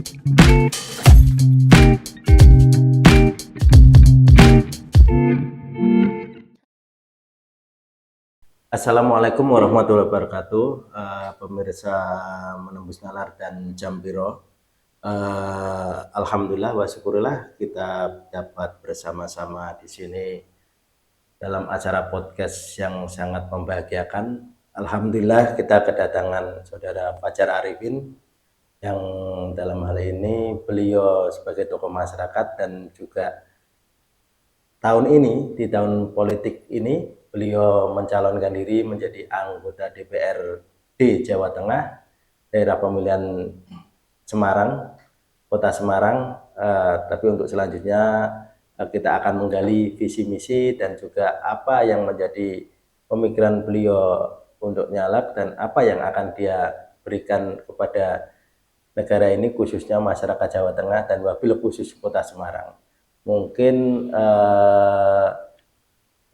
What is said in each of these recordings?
Assalamualaikum warahmatullahi wabarakatuh, pemirsa Menembus Nalar dan Jam Piro. Alhamdulillah wa syukurillah kita dapat bersama-sama di sini dalam acara podcast yang sangat membahagiakan. Alhamdulillah kita kedatangan saudara Fajar Arifin yang dalam hal ini beliau sebagai tokoh masyarakat dan juga tahun ini, di tahun politik ini, beliau mencalonkan diri menjadi anggota DPRD Jawa Tengah, daerah pemilihan Semarang, Kota Semarang. Tapi untuk selanjutnya kita akan menggali visi misi dan juga apa yang menjadi pemikiran beliau untuk nyalek dan apa yang akan dia berikan kepada negara ini, khususnya masyarakat Jawa Tengah dan wabil khusus Kota Semarang. Mungkin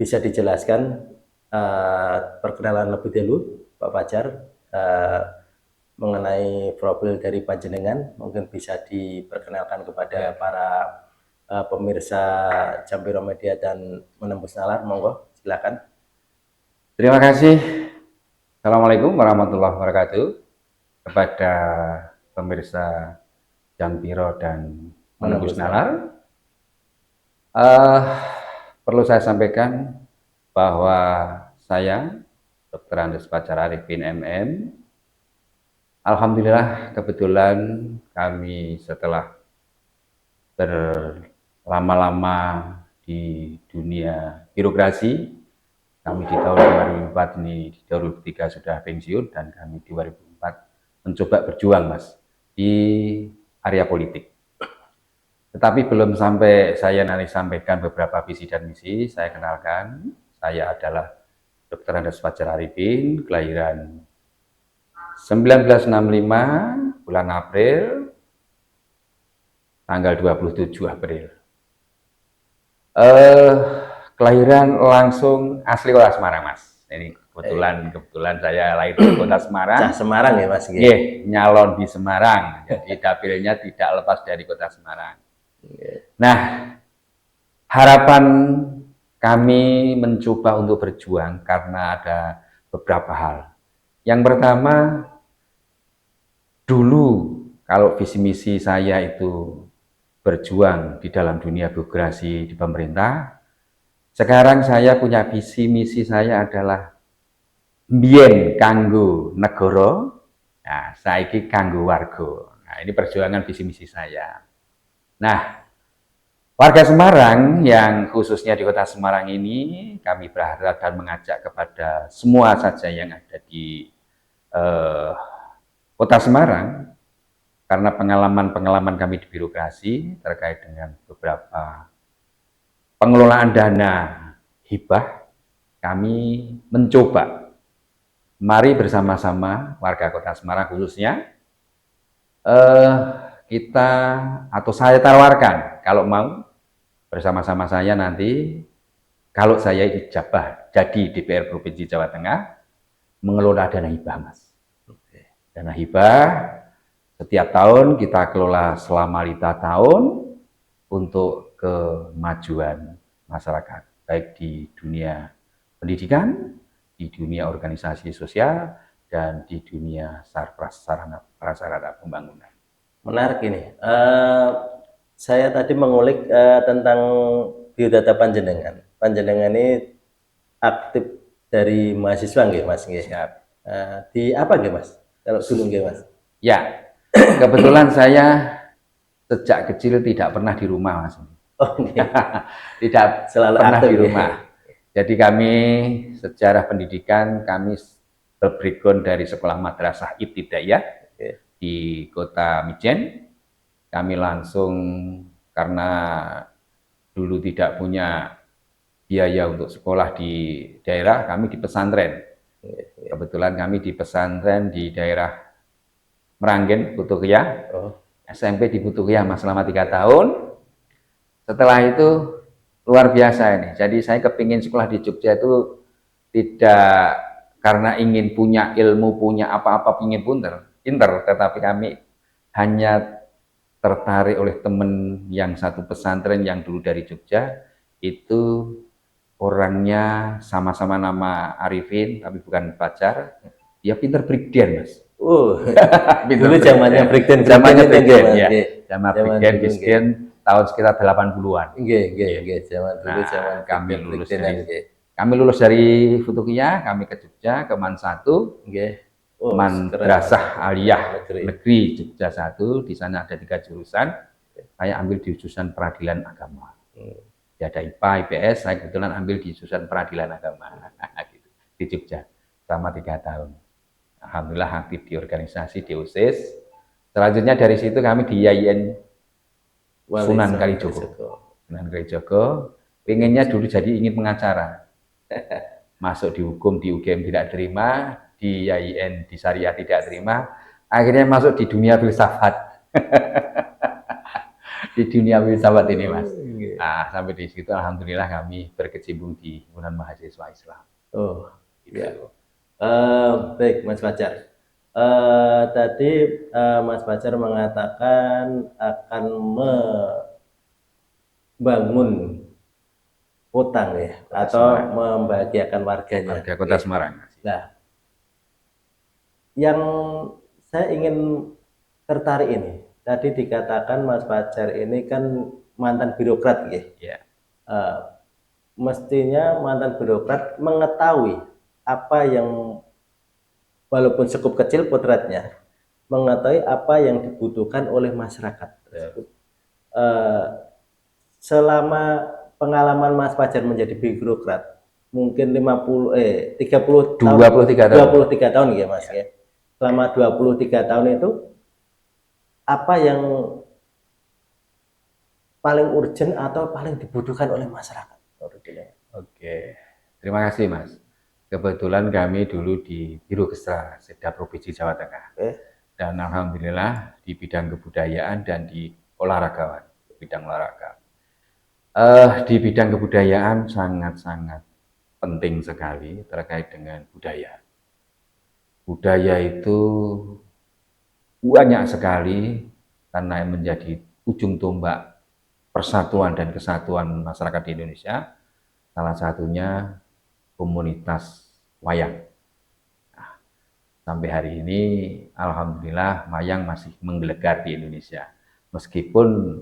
bisa dijelaskan perkenalan lebih dulu Pak Fajar mengenai profil dari panjenengan, mungkin bisa diperkenalkan kepada para pemirsa Jam Piro Media dan Menembus Nalar, monggo silakan. Terima kasih. Assalamualaikum warahmatullahi wabarakatuh kepada pemirsa Jam Piro dan Menembus Nalar. Perlu saya sampaikan bahwa saya Dr. Andes Fajar Arifin MM, alhamdulillah kebetulan kami setelah berlama-lama di dunia birokrasi, kami di tahun 2004 ini, di 2003 sudah pensiun dan kami di 2004 mencoba berjuang Mas di area politik. Tetapi belum sampai saya nanti sampaikan beberapa visi dan misi, saya kenalkan, saya adalah Dr. Andes Fajar Arifin, kelahiran 1965, bulan April, tanggal 27 April. Kelahiran langsung asli Kota Semarang, Mas. Ini kebetulan saya lahir di Kota Semarang. Semarang ya Mas? Nyalon di Semarang, jadi dapilnya tidak lepas dari Kota Semarang. Nah, harapan kami mencoba untuk berjuang karena ada beberapa hal. Yang pertama, dulu kalau visi misi saya itu berjuang di dalam dunia birokrasi di pemerintah, sekarang saya punya visi misi saya adalah mbien kanggo negara, nah saiki kanggo warga. Nah, ini perjuangan visi misi saya. Nah, warga Semarang yang khususnya di Kota Semarang ini, kami berharap dan mengajak kepada semua saja yang ada di Kota Semarang, karena pengalaman kami di birokrasi terkait dengan beberapa pengelolaan dana hibah, kami mencoba, mari bersama-sama warga Kota Semarang khususnya, kita atau saya tawarkan kalau mau bersama-sama saya nanti kalau saya dijabah jadi DPR Provinsi Jawa Tengah mengelola dana hibah Mas. Dana hibah setiap tahun kita kelola selama 5 tahun untuk kemajuan masyarakat baik di dunia pendidikan, di dunia organisasi sosial dan di dunia sarana prasarana pembangunan. Menarik ini. Saya tadi mengulik tentang biodata panjenengan. Panjenengan ini aktif dari mahasiswa nggih Mas nggih? Siap. Di apa nggih Mas? Kalau dulu nggih Mas? Ya. Kebetulan saya sejak kecil tidak pernah di rumah Mas. Oh, okay. Tidak selalu pernah aktif, di rumah. Ya. Jadi kami sejarah pendidikan kami berbackground dari Sekolah Madrasah Ibtidaiyah di Kota Mijen. Kami langsung karena dulu tidak punya biaya untuk sekolah di daerah, kami di pesantren. Kebetulan kami di pesantren di daerah Meranggen, Butuhya. SMP di Butuhya Mas selama 3 tahun. Setelah itu luar biasa ini. Jadi saya kepingin sekolah di Jogja itu tidak karena ingin punya ilmu, punya apa-apa, ingin pinter, tetapi kami hanya tertarik oleh teman yang satu pesantren yang dulu dari Jogja, itu orangnya sama-sama nama Arifin tapi bukan pacar, dia pinter breakdance Mas. Dulu zamannya breakdance, zamannya itu nggih, breakdance Mas, ya, nggih. zaman Zaman breakdance dulu nggih. Giskin tahun sekitar 80-an. Nggih, zaman dulu Nah, zaman kami breakdance, lulus breakdance-an, dari nggih. kami lulus dari Futukia, kami ke Jogja, ke MAN 1, Nggih. Oh, keren Madrasah banget. Aliyah Negeri. Negeri Jogja 1. Di sana ada 3 jurusan. Saya ambil di jurusan peradilan agama. Ya, ada IPA, IPS, saya kebetulan ambil di jurusan peradilan agama gitu, di Jogja selama 3 tahun. Alhamdulillah aktif di organisasi, di OSIS. Selanjutnya dari situ kami di IAIN Sunan Kalijogo. Sunan Kalijogo, pengennya dulu jadi ingin pengacara. Masuk di hukum di UGM tidak terima, di IAIN di Syariah tidak terima, akhirnya masuk di dunia filsafat. Di dunia filsafat ini Mas. Nah, sampai di situ alhamdulillah kami berkecimpung di himpunan mahasiswa Islam. Oh, Gitu. ya. Baik Mas Fajar. Tadi Mas Fajar mengatakan akan membangun hutang ya, Kota atau Semarang. membahagiakan warganya. Warga Kota Semarang. Nah, yang saya ingin tertarik ini, tadi dikatakan Mas Fajar ini kan mantan birokrat, ya. Ya. Mestinya mantan birokrat mengetahui apa yang, walaupun cukup kecil potretnya, mengetahui apa yang dibutuhkan oleh masyarakat tersebut. Selama pengalaman Mas Fajar menjadi birokrat, mungkin 33 tahun ya Mas ya. Selama 23 tahun itu, apa yang paling urgent atau paling dibutuhkan oleh masyarakat? Oke, terima kasih Mas. Kebetulan kami dulu di Biro Kesra Setda Provinsi Jawa Tengah. Dan alhamdulillah di bidang kebudayaan dan di olahragawan, bidang olahraga. Di bidang kebudayaan sangat-sangat penting sekali terkait dengan budaya. Budaya itu banyak sekali karena menjadi ujung tombak persatuan dan kesatuan masyarakat di Indonesia. Salah satunya komunitas wayang. Nah, sampai hari ini alhamdulillah wayang masih menggelegar di Indonesia. Meskipun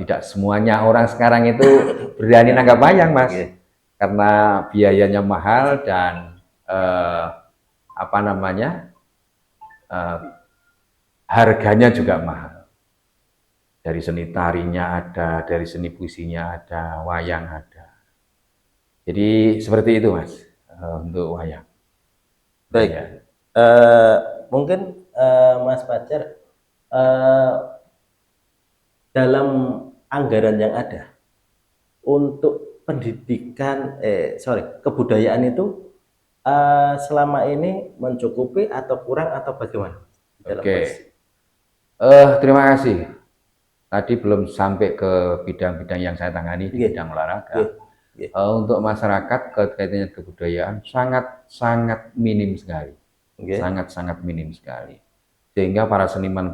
tidak semuanya orang sekarang itu berani nanggap wayang Mas, karena biayanya mahal dan harganya juga mahal. Dari seni tarinya ada, dari seni puisinya ada, wayang ada. Jadi seperti itu Mas, untuk wayang. Baik, ya. Mungkin Mas Fajar, dalam anggaran yang ada untuk pendidikan, kebudayaan itu selama ini mencukupi atau kurang atau bagaimana? Oke, terima kasih. Tadi belum sampai ke bidang-bidang yang saya tangani di bidang olahraga. Untuk masyarakat kaitannya kebudayaan sangat minim sekali, sangat minim sekali. Sehingga para seniman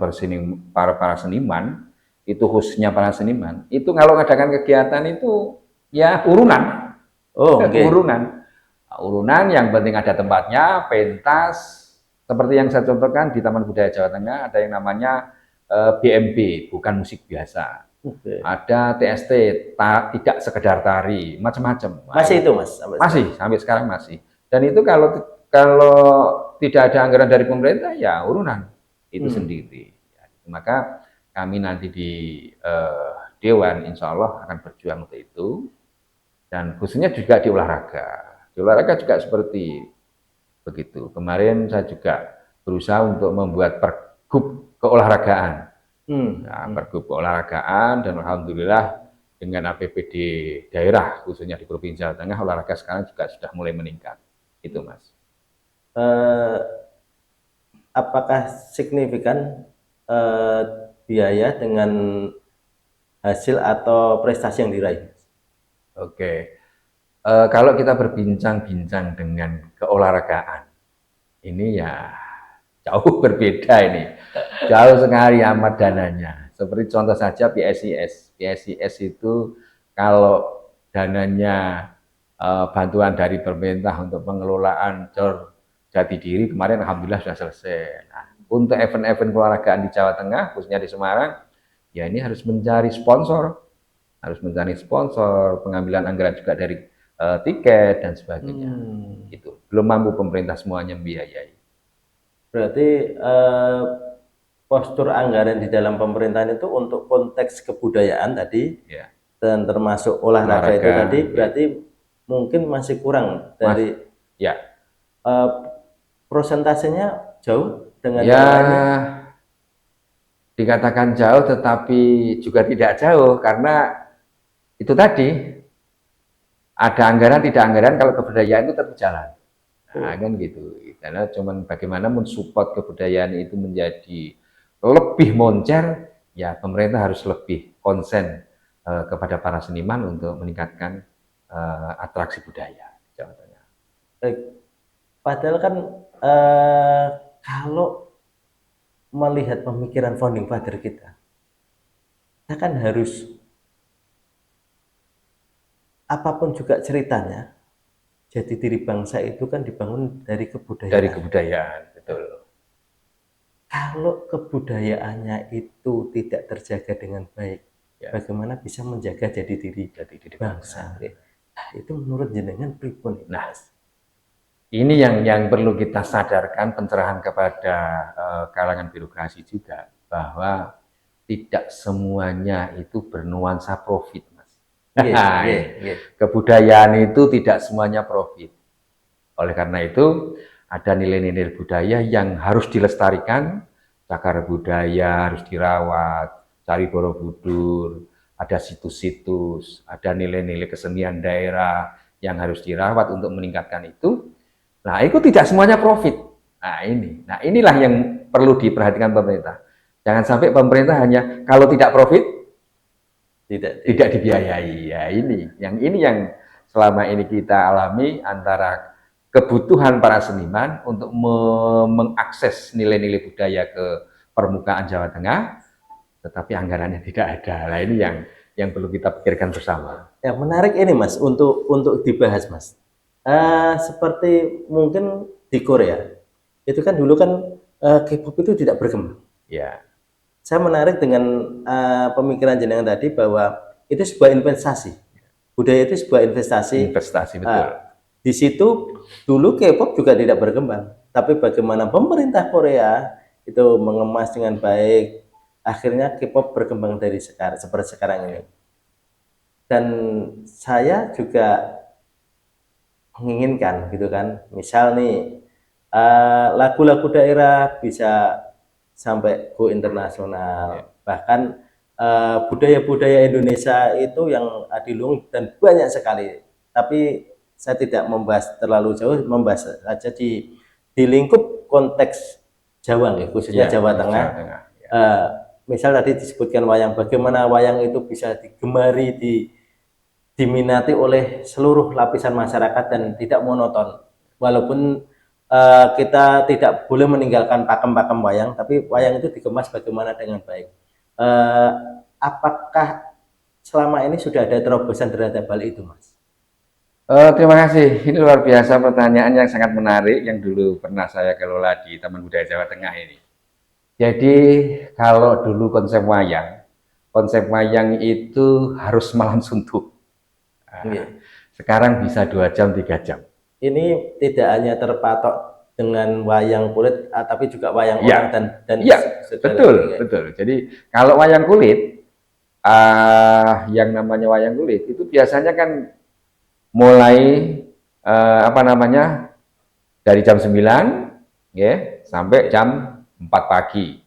itu, khususnya para seniman itu kalau mengadakan kegiatan itu ya urunan, urunan yang penting ada tempatnya, pentas. Seperti yang saya contohkan di Taman Budaya Jawa Tengah ada yang namanya BMB, bukan musik biasa. Ada TST, tidak sekedar tari, macam-macam. Masih itu Mas? Masih, sampai sekarang masih. Dan itu kalau tidak ada anggaran dari pemerintah, ya urunan itu sendiri. Maka kami nanti di Dewan insya Allah akan berjuang untuk itu. Dan khususnya juga di olahraga. Di olahraga juga seperti begitu. Kemarin saya juga berusaha untuk membuat pergub keolahragaan. Pergub keolahragaan, dan alhamdulillah dengan APBD daerah khususnya di Provinsi Jawa Tengah, olahraga sekarang juga sudah mulai meningkat. Itu Mas. Apakah signifikan biaya dengan hasil atau prestasi yang diraih? Oke. Kalau kita berbincang-bincang dengan keolahragaan, ini ya jauh berbeda ini. Jauh sekali amat dananya. Seperti contoh saja PSIS. PSIS itu kalau dananya bantuan dari pemerintah untuk pengelolaan Cor Jati Diri kemarin alhamdulillah sudah selesai. Nah, untuk event-event keolahragaan di Jawa Tengah, khususnya di Semarang, ya ini harus mencari sponsor, pengambilan anggaran juga dari tiket dan sebagainya. Gitu. Belum mampu pemerintah semuanya membiayai. Berarti postur anggaran di dalam pemerintahan itu untuk konteks kebudayaan tadi, ya, dan termasuk olahraga itu tadi, berarti mungkin masih kurang dari ya. Prosentasenya jauh dengan ya, yang lainnya? Dikatakan jauh tetapi juga tidak jauh karena itu tadi ada anggaran tidak anggaran kalau kebudayaan itu tetap jalan. Nah, kan gitu. Karena cuman bagaimana mensupport kebudayaan itu menjadi lebih moncer, ya pemerintah harus lebih konsen kepada para seniman untuk meningkatkan atraksi budaya di Jawa Tengah. Baik. Padahal kan kalau melihat pemikiran founding father kita kan harus apapun juga ceritanya, jati diri bangsa itu kan dibangun dari kebudayaan. Dari kebudayaan, betul. Kalau kebudayaannya itu tidak terjaga dengan baik, ya, bagaimana bisa menjaga jati diri bangsa? Nah, itu menurut jenengan pripun? Nah, ini yang perlu kita sadarkan, pencerahan kepada kalangan birokrasi juga, bahwa tidak semuanya itu bernuansa profit, Mas. Kebudayaan itu tidak semuanya profit. Oleh karena itu, ada nilai-nilai budaya yang harus dilestarikan, cagar budaya harus dirawat, Cari Borobudur, ada situs-situs, ada nilai-nilai kesenian daerah yang harus dirawat untuk meningkatkan itu. Nah, itu tidak semuanya profit. Nah, inilah yang perlu diperhatikan pemerintah. Jangan sampai pemerintah hanya kalau tidak profit tidak dibiayai. Ya, ini yang selama ini kita alami antara kebutuhan para seniman untuk mengakses nilai-nilai budaya ke permukaan Jawa Tengah, tetapi anggarannya tidak ada. Nah, ini yang perlu kita pikirkan bersama. Ya, menarik ini, Mas, untuk dibahas, Mas. Seperti mungkin di Korea itu kan dulu kan K-pop itu tidak berkembang. Ya. Saya menarik dengan pemikiran jenengan tadi bahwa itu sebuah investasi. Budaya itu sebuah investasi. Investasi, betul. Di situ dulu K-pop juga tidak berkembang, tapi bagaimana pemerintah Korea itu mengemas dengan baik, akhirnya K-pop berkembang dari sekarang seperti sekarang ini. Dan saya juga menginginkan gitu kan, misal nih lagu-lagu daerah bisa sampai go internasional, bahkan budaya-budaya Indonesia itu yang adiluhung dan banyak sekali. Tapi saya tidak membahas terlalu jauh, membahas saja di lingkup konteks Jawa, khususnya Jawa Tengah. Misal tadi disebutkan wayang, bagaimana wayang itu bisa digemari, diminati oleh seluruh lapisan masyarakat dan tidak monoton. Walaupun kita tidak boleh meninggalkan pakem-pakem wayang, tapi wayang itu dikemas bagaimana dengan baik. Apakah selama ini sudah ada terobosan terhadap hal itu, Mas? Terima kasih. Ini luar biasa pertanyaan yang sangat menarik yang dulu pernah saya kelola di Taman Budaya Jawa Tengah ini. Jadi kalau dulu konsep wayang itu harus malam suntuk. Sekarang bisa 2 jam, 3 jam. Ini tidak hanya terpatok dengan wayang kulit, tapi juga wayang orang dan betul. Jadi kalau wayang kulit, yang namanya wayang kulit itu biasanya kan mulai dari jam 9 sampai jam 4 pagi.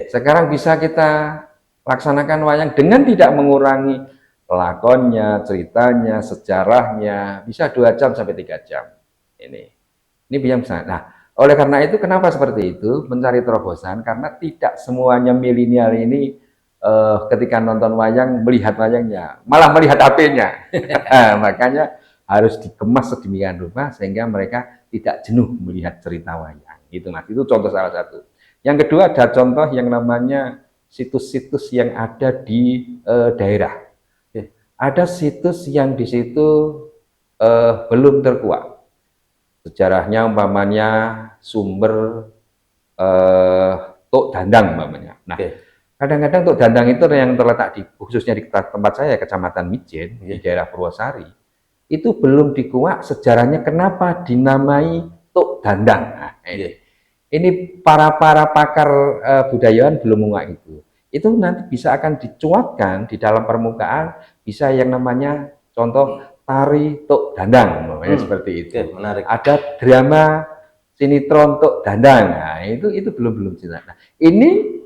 Sekarang bisa kita laksanakan wayang dengan tidak mengurangi lakonnya, ceritanya, sejarahnya, bisa 2 jam sampai 3 jam. Ini bisa. Nah, oleh karena itu kenapa seperti itu? Mencari terobosan karena tidak semuanya milenial ini ketika nonton wayang melihat wayangnya, malah melihat HP-nya. Makanya harus dikemas sedemikian rupa sehingga mereka tidak jenuh melihat cerita wayang. Itu Mas, itu contoh salah satu. Yang kedua ada contoh yang namanya situs-situs yang ada di daerah. Ada situs yang di situ belum terkuak. Sejarahnya umpamanya sumber Tok Dandang umpamanya. Nah, kadang-kadang Tok Dandang itu yang terletak khususnya di tempat saya, Kecamatan Mijen, di daerah Purwosari, itu belum dikuak sejarahnya kenapa dinamai Tok Dandang. Nah, ini para pakar budayawan belum menguak itu. Itu nanti bisa akan dicuatkan di dalam permukaan, bisa yang namanya contoh tari Tok Dandang, namanya seperti itu. Menarik. Ada drama sinetron Tok Dandang. Nah, itu belum cerita. Nah, ini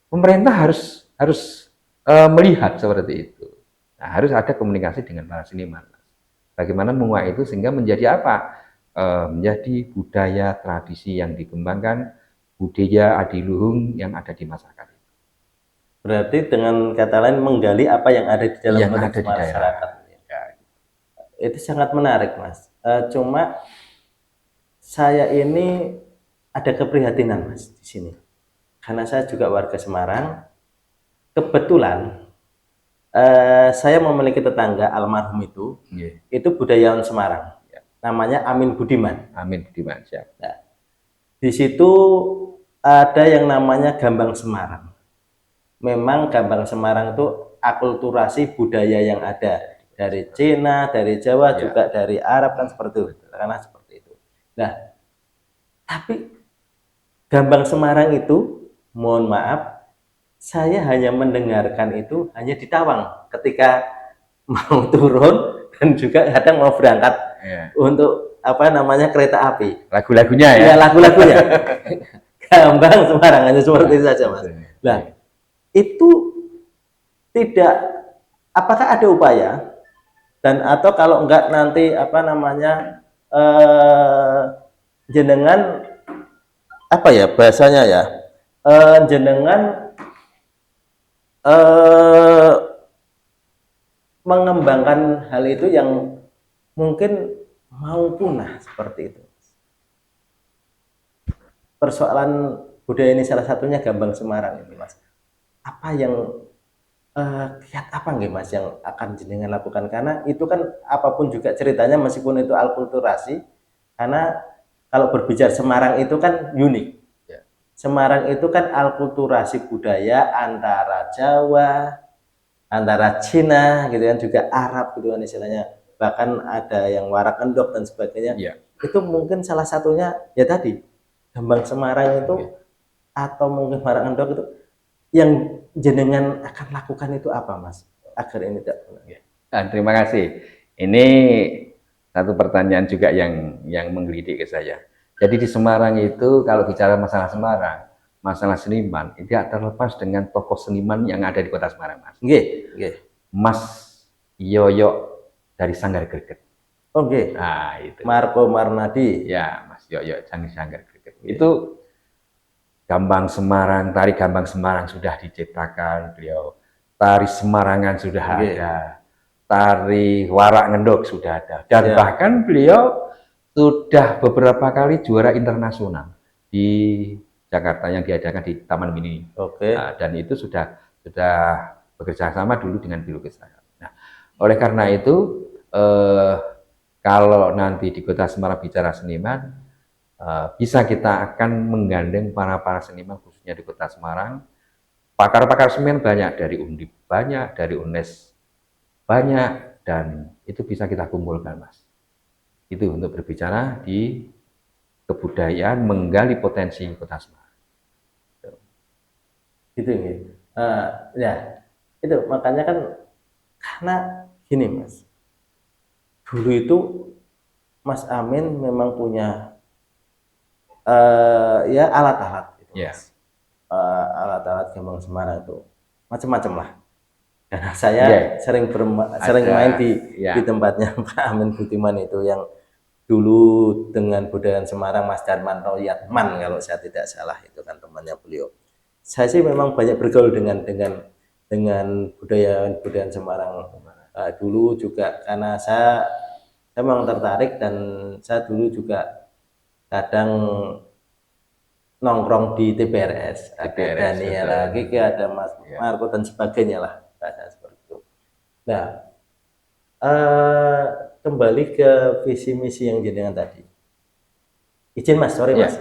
pemerintah harus melihat seperti itu. Nah, harus ada komunikasi dengan para seniman. Bagaimana menguak itu sehingga menjadi apa? Menjadi budaya tradisi yang dikembangkan, budaya adiluhung yang ada di masyarakat. Berarti dengan kata lain menggali apa yang ada di dalam masyarakat. Ya. Itu sangat menarik, Mas. Cuma saya ini ada keprihatinan, Mas, di sini. Karena saya juga warga Semarang. Kebetulan saya memiliki tetangga almarhum itu budayawan Semarang. Namanya Amin Budiman. Amin Budiman, siap. Nah, di situ ada yang namanya Gambang Semarang. Memang Gambang Semarang itu akulturasi budaya yang ada dari Cina, dari Jawa, juga dari Arab kan seperti itu. Karena seperti itu. Nah, tapi Gambang Semarang itu, mohon maaf, saya hanya mendengarkan itu hanya di Tawang ketika mau turun dan juga kadang mau berangkat untuk apa namanya kereta api. Lagu-lagunya ya? Iya, lagu-lagunya. Gambang Semarang hanya seperti itu saja, Mas. Nah, itu tidak, apakah ada upaya dan atau kalau enggak nanti apa namanya jenengan apa ya bahasanya ya, jenengan mengembangkan hal itu yang mungkin mau punah seperti itu. Persoalan budaya ini salah satunya Gambang Semarang ini, Mas. Apa yang kiat apa nggih, Mas, yang akan jenengan lakukan? Karena itu kan apapun juga ceritanya meskipun itu alkulturasi, karena kalau berbicara Semarang itu kan unik. Semarang itu kan alkulturasi budaya antara Jawa, antara Cina gitu kan, juga Arab gitu kan istilahnya, bahkan ada yang warak endok dan sebagainya. Itu mungkin salah satunya ya tadi Gambang Semarang itu atau mungkin warak endok itu yang jenengan akan lakukan itu apa, Mas, agar ini tidak punah? Terima kasih. Ini satu pertanyaan juga yang menggelitik ke saya. Jadi di Semarang itu kalau bicara masalah Semarang, masalah seniman, itu tidak terlepas dengan tokoh seniman yang ada di kota Semarang, Mas. Mas Yoyo dari Sanggar Greget. Nah, itu. Marco Marnadi. Ya, Mas Yoyo dari Sanggar Greget. Itu Gambang Semarang, tari Gambang Semarang sudah diciptakan beliau. Tari Semarangan sudah ada. Tari Warak Ngendok sudah ada. Dan bahkan beliau sudah beberapa kali juara internasional di Jakarta yang diadakan di Taman Mini. Nah, dan itu sudah bekerja sama dulu dengan Bilukis. Nah, oleh karena itu kalau nanti di Kota Semarang bicara seniman, bisa kita akan menggandeng para seniman khususnya di Kota Semarang. Pakar-pakar seniman banyak, dari Undip banyak, dari UNES banyak, dan itu bisa kita kumpulkan, Mas. Itu untuk berbicara di kebudayaan, menggali potensi Kota Semarang. Gitu ya. Itu makanya kan karena gini, Mas. Dulu itu Mas Amin memang punya ya alat-alat gitu, Mas. Alat-alat Gambang Semarang itu macam-macam lah. Karena saya sering main di tempatnya Pak Amin Budiman itu yang dulu dengan budaya Semarang, Mas Darman Royatman kalau saya tidak salah, itu kan temannya beliau. Saya sih memang banyak bergaul dengan budaya Semarang dulu juga, karena saya memang tertarik dan saya dulu juga kadang nongkrong di TPRS, ada TPRS, Daniel, betul. Kiki, ada Mas Ya. Marco dan sebagainya lah, bahasa seperti itu. Nah, kembali ke visi misi yang jenengan tadi. Izin Mas, sorry Ya. Mas.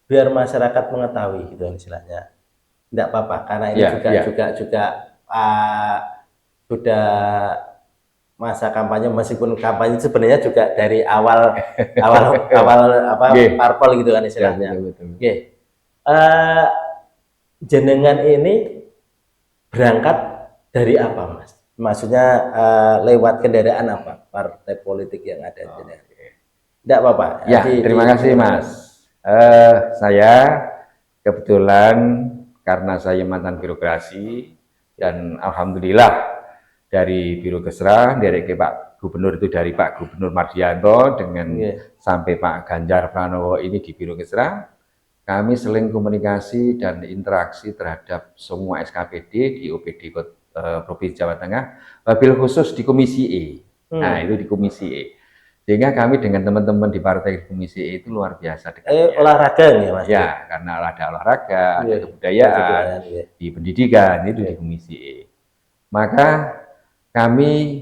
Biar masyarakat mengetahui gitu istilahnya. Tidak apa-apa karena ini Ya, ya. juga sudah masa kampanye, meskipun kampanye sebenarnya juga dari awal apa Nggih. parpol gitu kan Ya, istilahnya. betul. Oke. Jenengan ini berangkat dari apa Mas? Maksudnya lewat kendaraan apa partai politik yang ada jenengan? Tidak apa-apa. Ya, terima kasih Mas. Saya kebetulan karena saya mantan birokrasi dan alhamdulillah dari Biro Kesra, dari Pak Gubernur itu dari Pak Gubernur Mardianto dengan sampai Pak Ganjar Pranowo ini di Biro Kesra, kami seling komunikasi dan interaksi terhadap semua SKPD di OPD Provinsi Jawa Tengah, wabil khusus di Komisi E. Nah, itu di Komisi E. Sehingga kami dengan teman-teman di partai Komisi E itu luar biasa dekatnya. Olahraga ya Mas? Ya, karena ada olahraga, ada kebudayaan, di pendidikan itu di Komisi E. Maka kami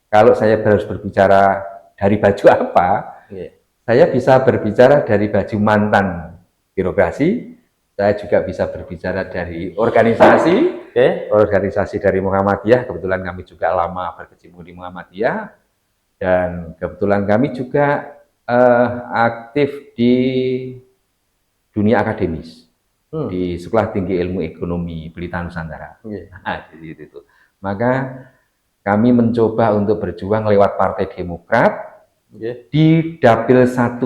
kalau saya harus berbicara dari baju apa, saya bisa berbicara dari baju mantan birokrasi, saya juga bisa berbicara dari organisasi, organisasi dari Muhammadiyah, kebetulan kami juga lama berkecimpung di Muhammadiyah, dan kebetulan kami juga aktif di dunia akademis, di Sekolah Tinggi Ilmu Ekonomi Pelita Nusantara. Nah, itu. Maka kami mencoba untuk berjuang lewat Partai Demokrat di Dapil 1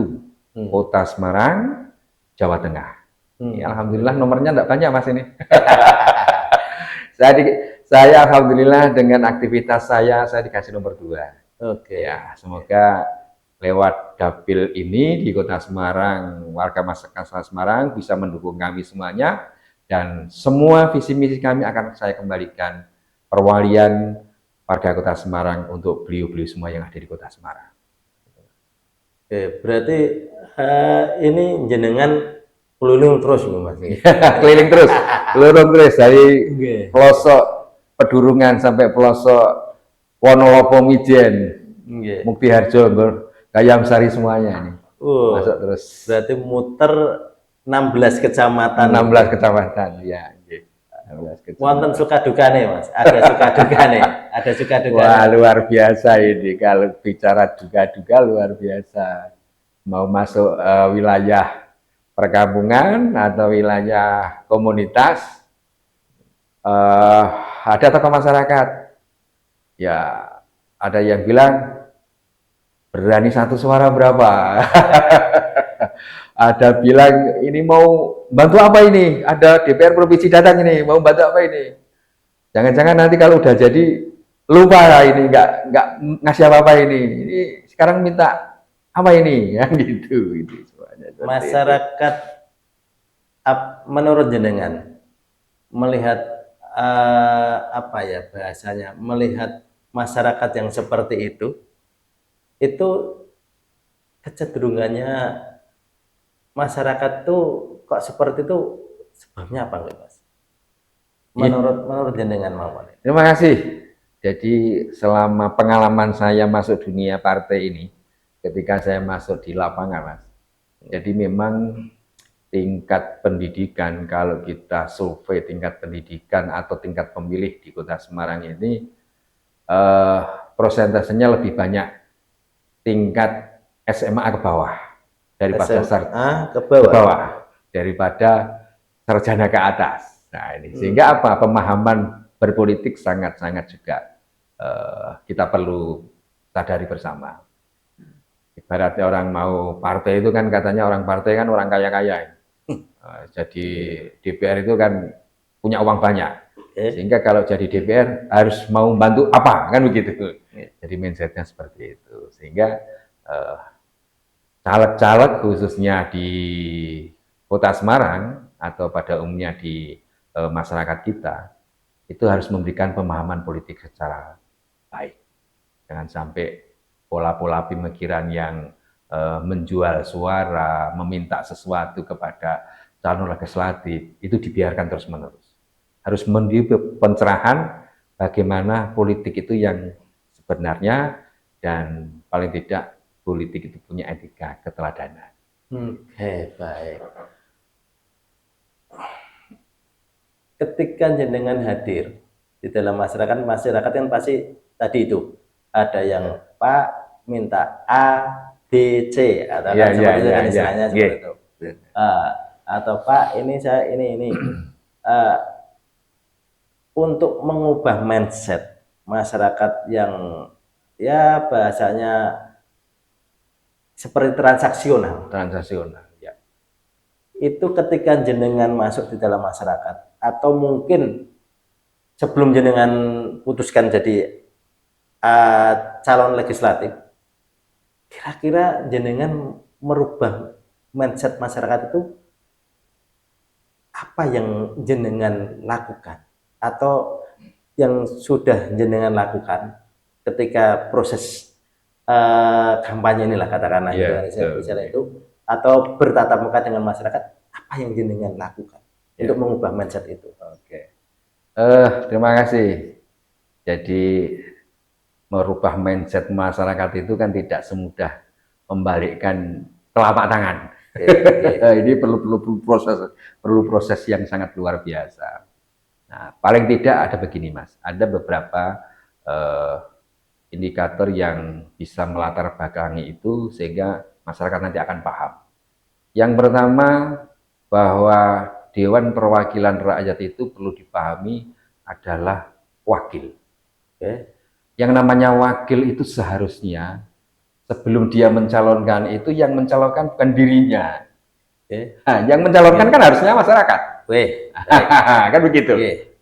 Kota Semarang, Jawa Tengah. Alhamdulillah nomornya enggak banyak Mas ini. saya alhamdulillah dengan aktivitas saya dikasih nomor 2. Ya, semoga lewat dapil ini di Kota Semarang, warga masyarakat Semarang bisa mendukung kami semuanya, dan semua visi misi kami akan saya kembalikan perwalian warga Kota Semarang untuk beliau-beliau semua yang ada di Kota Semarang. Berarti ini jenengan keliling terus Mas. Keliling terus dari pelosok Pedurungan sampai pelosok Wonolopo Mijen, Mukti Harjo, Gayam Sari semuanya ini. Masuk terus. Berarti muter 16 kecamatan. 16 kecamatan, ya. 16 kecamatan. Wonten suka duka nih Mas, ada suka duka nih, ada suka duka. Wah, luar biasa ini, kalau bicara duka-duka luar biasa. Mau masuk wilayah perkampungan atau wilayah komunitas, ada tokoh masyarakat. Ya, ada yang bilang berani satu suara berapa? Ada bilang ini mau bantu apa ini? Ada DPR provinsi datang ini mau bantu apa ini? Jangan-jangan nanti kalau udah jadi lupa ini nggak ngasih apa-apa ini. Ini sekarang minta apa ini? Ya gitu. Masyarakat menurut jenengan melihat apa ya bahasanya, melihat masyarakat yang seperti itu kecenderungannya masyarakat tuh kok seperti itu, sebabnya apa enggak Mas? Menurut jenengan mawon. Terima kasih. Jadi selama pengalaman saya masuk dunia partai ini, ketika saya masuk di lapangan Mas, jadi memang tingkat pendidikan, kalau kita survei tingkat pendidikan atau tingkat pemilih di Kota Semarang ini, prosentasenya lebih banyak tingkat SMA ke bawah daripada ke bawah daripada sarjana ke atas. Nah ini sehingga apa, pemahaman berpolitik sangat-sangat juga kita perlu sadari bersama. Ibaratnya orang mau partai itu kan katanya orang partai kan orang kaya-kaya. Jadi DPR itu kan punya uang banyak. Sehingga kalau jadi DPR harus mau bantu apa, kan begitu. Jadi mindsetnya seperti itu. Sehingga caleg-caleg khususnya di Kota Semarang atau pada umumnya di masyarakat kita itu harus memberikan pemahaman politik secara baik. Jangan sampai pola-pola pemikiran yang menjual suara, meminta sesuatu kepada calon legislatif, itu dibiarkan terus-menerus. Harus menjadi pencerahan bagaimana politik itu yang sebenarnya, dan paling tidak politik itu punya etika keteladanan. Oke, baik. Ketika jenengan hadir di dalam masyarakat, masyarakat kan pasti tadi itu ada yang Pak minta A, B, C atau kan seperti itu kan istilahnya seperti itu. Atau Pak ini saya ini untuk mengubah mindset masyarakat yang ya bahasanya seperti transaksional. Ya. Itu ketika jenengan masuk di dalam masyarakat atau mungkin sebelum jenengan putuskan jadi calon legislatif, kira-kira jenengan merubah mindset masyarakat itu apa yang jenengan lakukan atau yang sudah jenengan lakukan ketika proses kampanye inilah katakanlah misalnya itu, atau bertatap muka dengan masyarakat, apa yang jenengan lakukan untuk mengubah mindset itu? Oke. Terima kasih. Jadi merubah mindset masyarakat itu kan tidak semudah membalikkan telapak tangan. Ini perlu proses yang sangat luar biasa. Nah, paling tidak ada begini Mas, ada beberapa indikator yang bisa melatar belakangi itu sehingga masyarakat nanti akan paham. Yang pertama, bahwa Dewan Perwakilan Rakyat itu perlu dipahami adalah wakil. Yang namanya wakil itu seharusnya sebelum dia mencalonkan itu yang mencalonkan bukan dirinya. Nah, yang mencalonkan kan harusnya masyarakat. Kan begitu.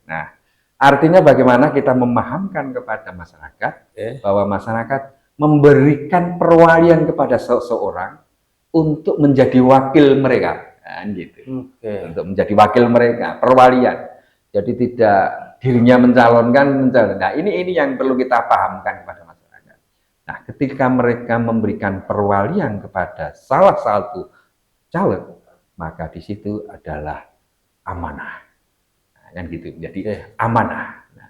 Nah, artinya bagaimana kita memahamkan kepada masyarakat bahwa masyarakat memberikan perwalian kepada seseorang untuk menjadi wakil mereka, kan gitu. Untuk menjadi wakil mereka, perwalian. Jadi tidak dirinya mencalonkan. Nah, ini yang perlu kita pahamkan kepada masyarakat. Nah, ketika mereka memberikan perwalian kepada salah satu caleg, maka di situ adalah amanah. Nah, kan gitu. Jadi amanah. Nah,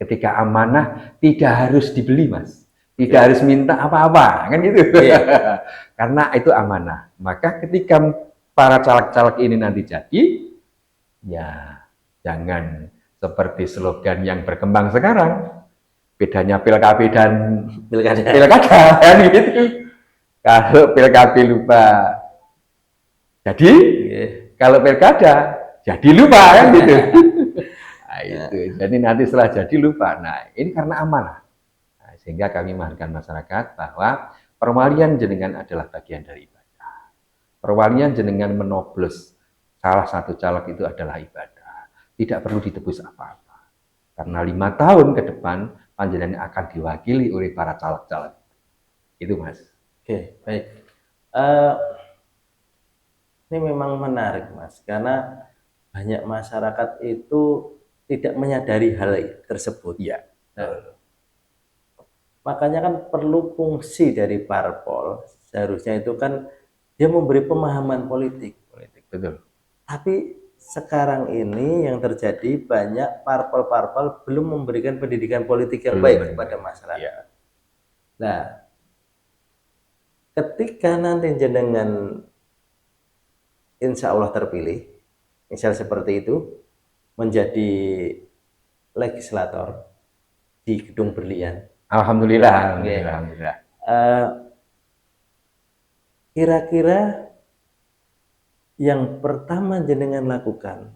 ketika amanah tidak harus dibeli, Mas. Tidak harus minta apa-apa, kan gitu. Karena itu amanah. Maka ketika para caleg-caleg ini nanti jadi, ya jangan seperti slogan yang berkembang sekarang. Bedanya PILKB dan pilkada kan gitu. Kalau PILKB lupa jadi, kalau pilkada jadi lupa kan gitu. Nah, itu. Jadi nanti setelah jadi lupa. Nah, ini karena amanah. Nah, sehingga kami mengajarkan masyarakat bahwa perwalian jenengan adalah bagian dari ibadah. Perwalian jenengan menoblos salah satu caleg itu adalah ibadah. Tidak perlu ditebus apa-apa. Karena 5 tahun ke depan panjenengan akan diwakili oleh para caleg-caleg. Itu Mas. Oke, baik. Ini memang menarik Mas, karena banyak masyarakat itu tidak menyadari hal tersebut. Ya. Makanya kan perlu fungsi dari parpol. Seharusnya itu kan dia memberi pemahaman politik. Betul. Tapi sekarang ini yang terjadi banyak parpol-parpol belum memberikan pendidikan politik yang baik kepada masyarakat. Ya. Nah, ketika nanti jenengan insya Allah terpilih, misal seperti itu, menjadi legislator di Gedung Berlian. Alhamdulillah. Kira-kira yang pertama jenengan lakukan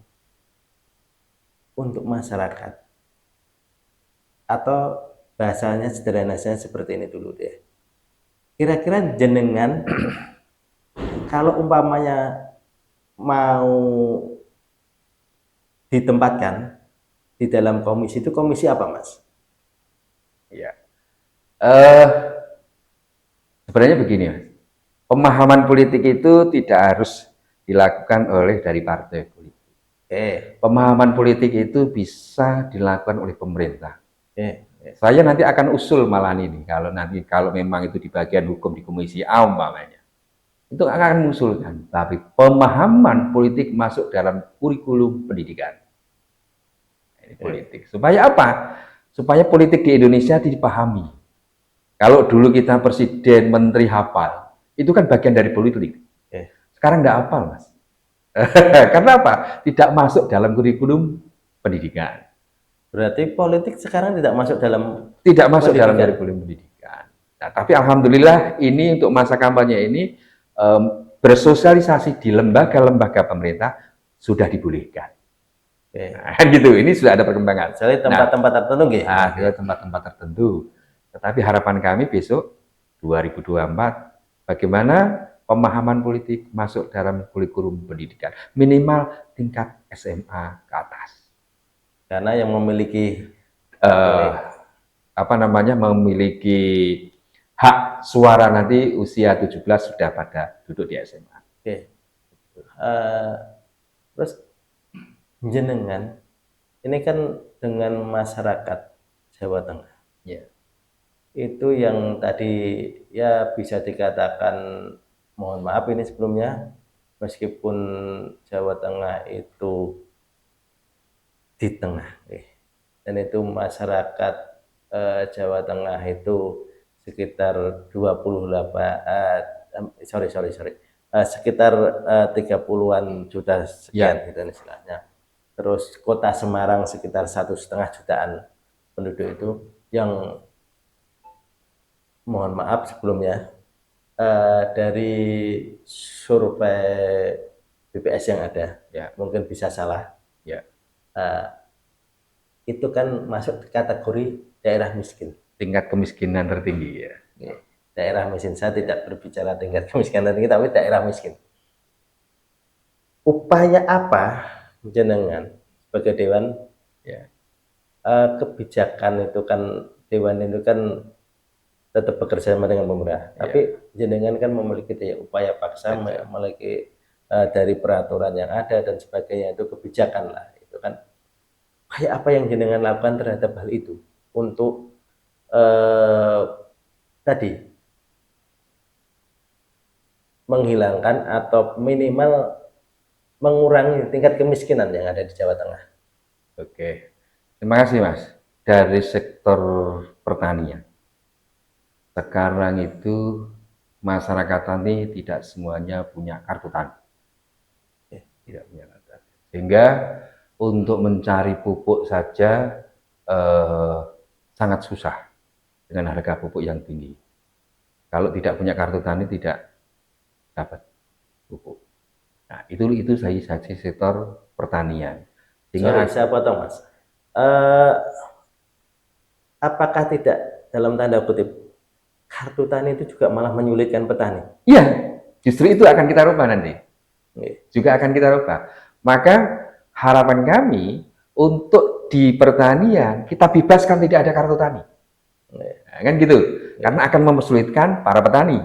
untuk masyarakat, atau bahasanya sederhananya seperti ini dulu deh. Kira-kira jenengan kalau umpamanya mau ditempatkan di dalam komisi itu, komisi apa Mas? Ya. Sebenarnya begini Mas. Pemahaman politik itu tidak harus dilakukan oleh dari partai politik. Pemahaman politik itu bisa dilakukan oleh pemerintah. Saya nanti akan usul malah ini kalau memang itu di bagian hukum di Komisi A umpamanya. itu akan mengusulkan, tapi pemahaman politik masuk dalam kurikulum pendidikan. Ini politik. Supaya apa? Supaya politik di Indonesia dipahami. Kalau dulu kita presiden, menteri hafal, itu kan bagian dari politik. Sekarang nggak hafal, Mas. Karena apa? Tidak masuk dalam kurikulum pendidikan. Berarti politik sekarang tidak masuk dalam Kurikulum pendidikan. Nah, tapi alhamdulillah ini untuk masa kampanye ini bersosialisasi di lembaga-lembaga pemerintah sudah dibolehkan. Nah, gitu. Ini sudah ada perkembangan. Jadi tempat-tempat tertentu nggih. Nah, tempat-tempat tertentu. Tetapi harapan kami besok 2024 bagaimana pemahaman politik masuk dalam kurikulum pendidikan minimal tingkat SMA ke atas. Karena yang memiliki memiliki hak suara nanti usia 17 sudah pada duduk di SMA. Terus jenengan ini kan dengan masyarakat Jawa Tengah. Itu yang tadi ya bisa dikatakan, mohon maaf ini sebelumnya, meskipun Jawa Tengah itu di tengah, dan itu masyarakat Jawa Tengah itu sekitar sekitar 30-an juta sekian gitu istilahnya. Terus kota Semarang sekitar 1,5 jutaan penduduk itu, yang mohon maaf sebelumnya dari survei BPS yang ada, mungkin bisa salah, itu kan masuk kategori daerah miskin, tingkat kemiskinan tertinggi ya. Daerah miskin, saya tidak berbicara tingkat kemiskinan tinggi, tapi daerah miskin. Upaya apa jenengan sebagai dewan? Kebijakan itu kan, dewan itu kan tetap bekerja sama dengan pemerintah, tapi jenengan kan memiliki upaya paksa, memiliki dari peraturan yang ada dan sebagainya, itu kebijakan lah, itu kan. Upaya apa yang jenengan lakukan terhadap hal itu untuk tadi menghilangkan atau minimal mengurangi tingkat kemiskinan yang ada di Jawa Tengah? Oke, terima kasih Mas. Dari sektor pertanian, sekarang itu masyarakat tani tidak semuanya punya kartu tani, tidak punya kartu tani. Sehingga untuk mencari pupuk saja sangat susah dengan harga pupuk yang tinggi. Kalau tidak punya kartu tani tidak dapat pupuk. Nah, itu saya sektor pertanian. Sehingga saya potong Mas. Apakah tidak dalam tanda kutip kartu tani itu juga malah menyulitkan petani? Iya, justru itu akan kita rubah nanti. Juga akan kita rubah. Maka harapan kami untuk di pertanian kita bebaskan tidak ada kartu tani. Nah, kan gitu. Karena akan mempersulitkan para petani.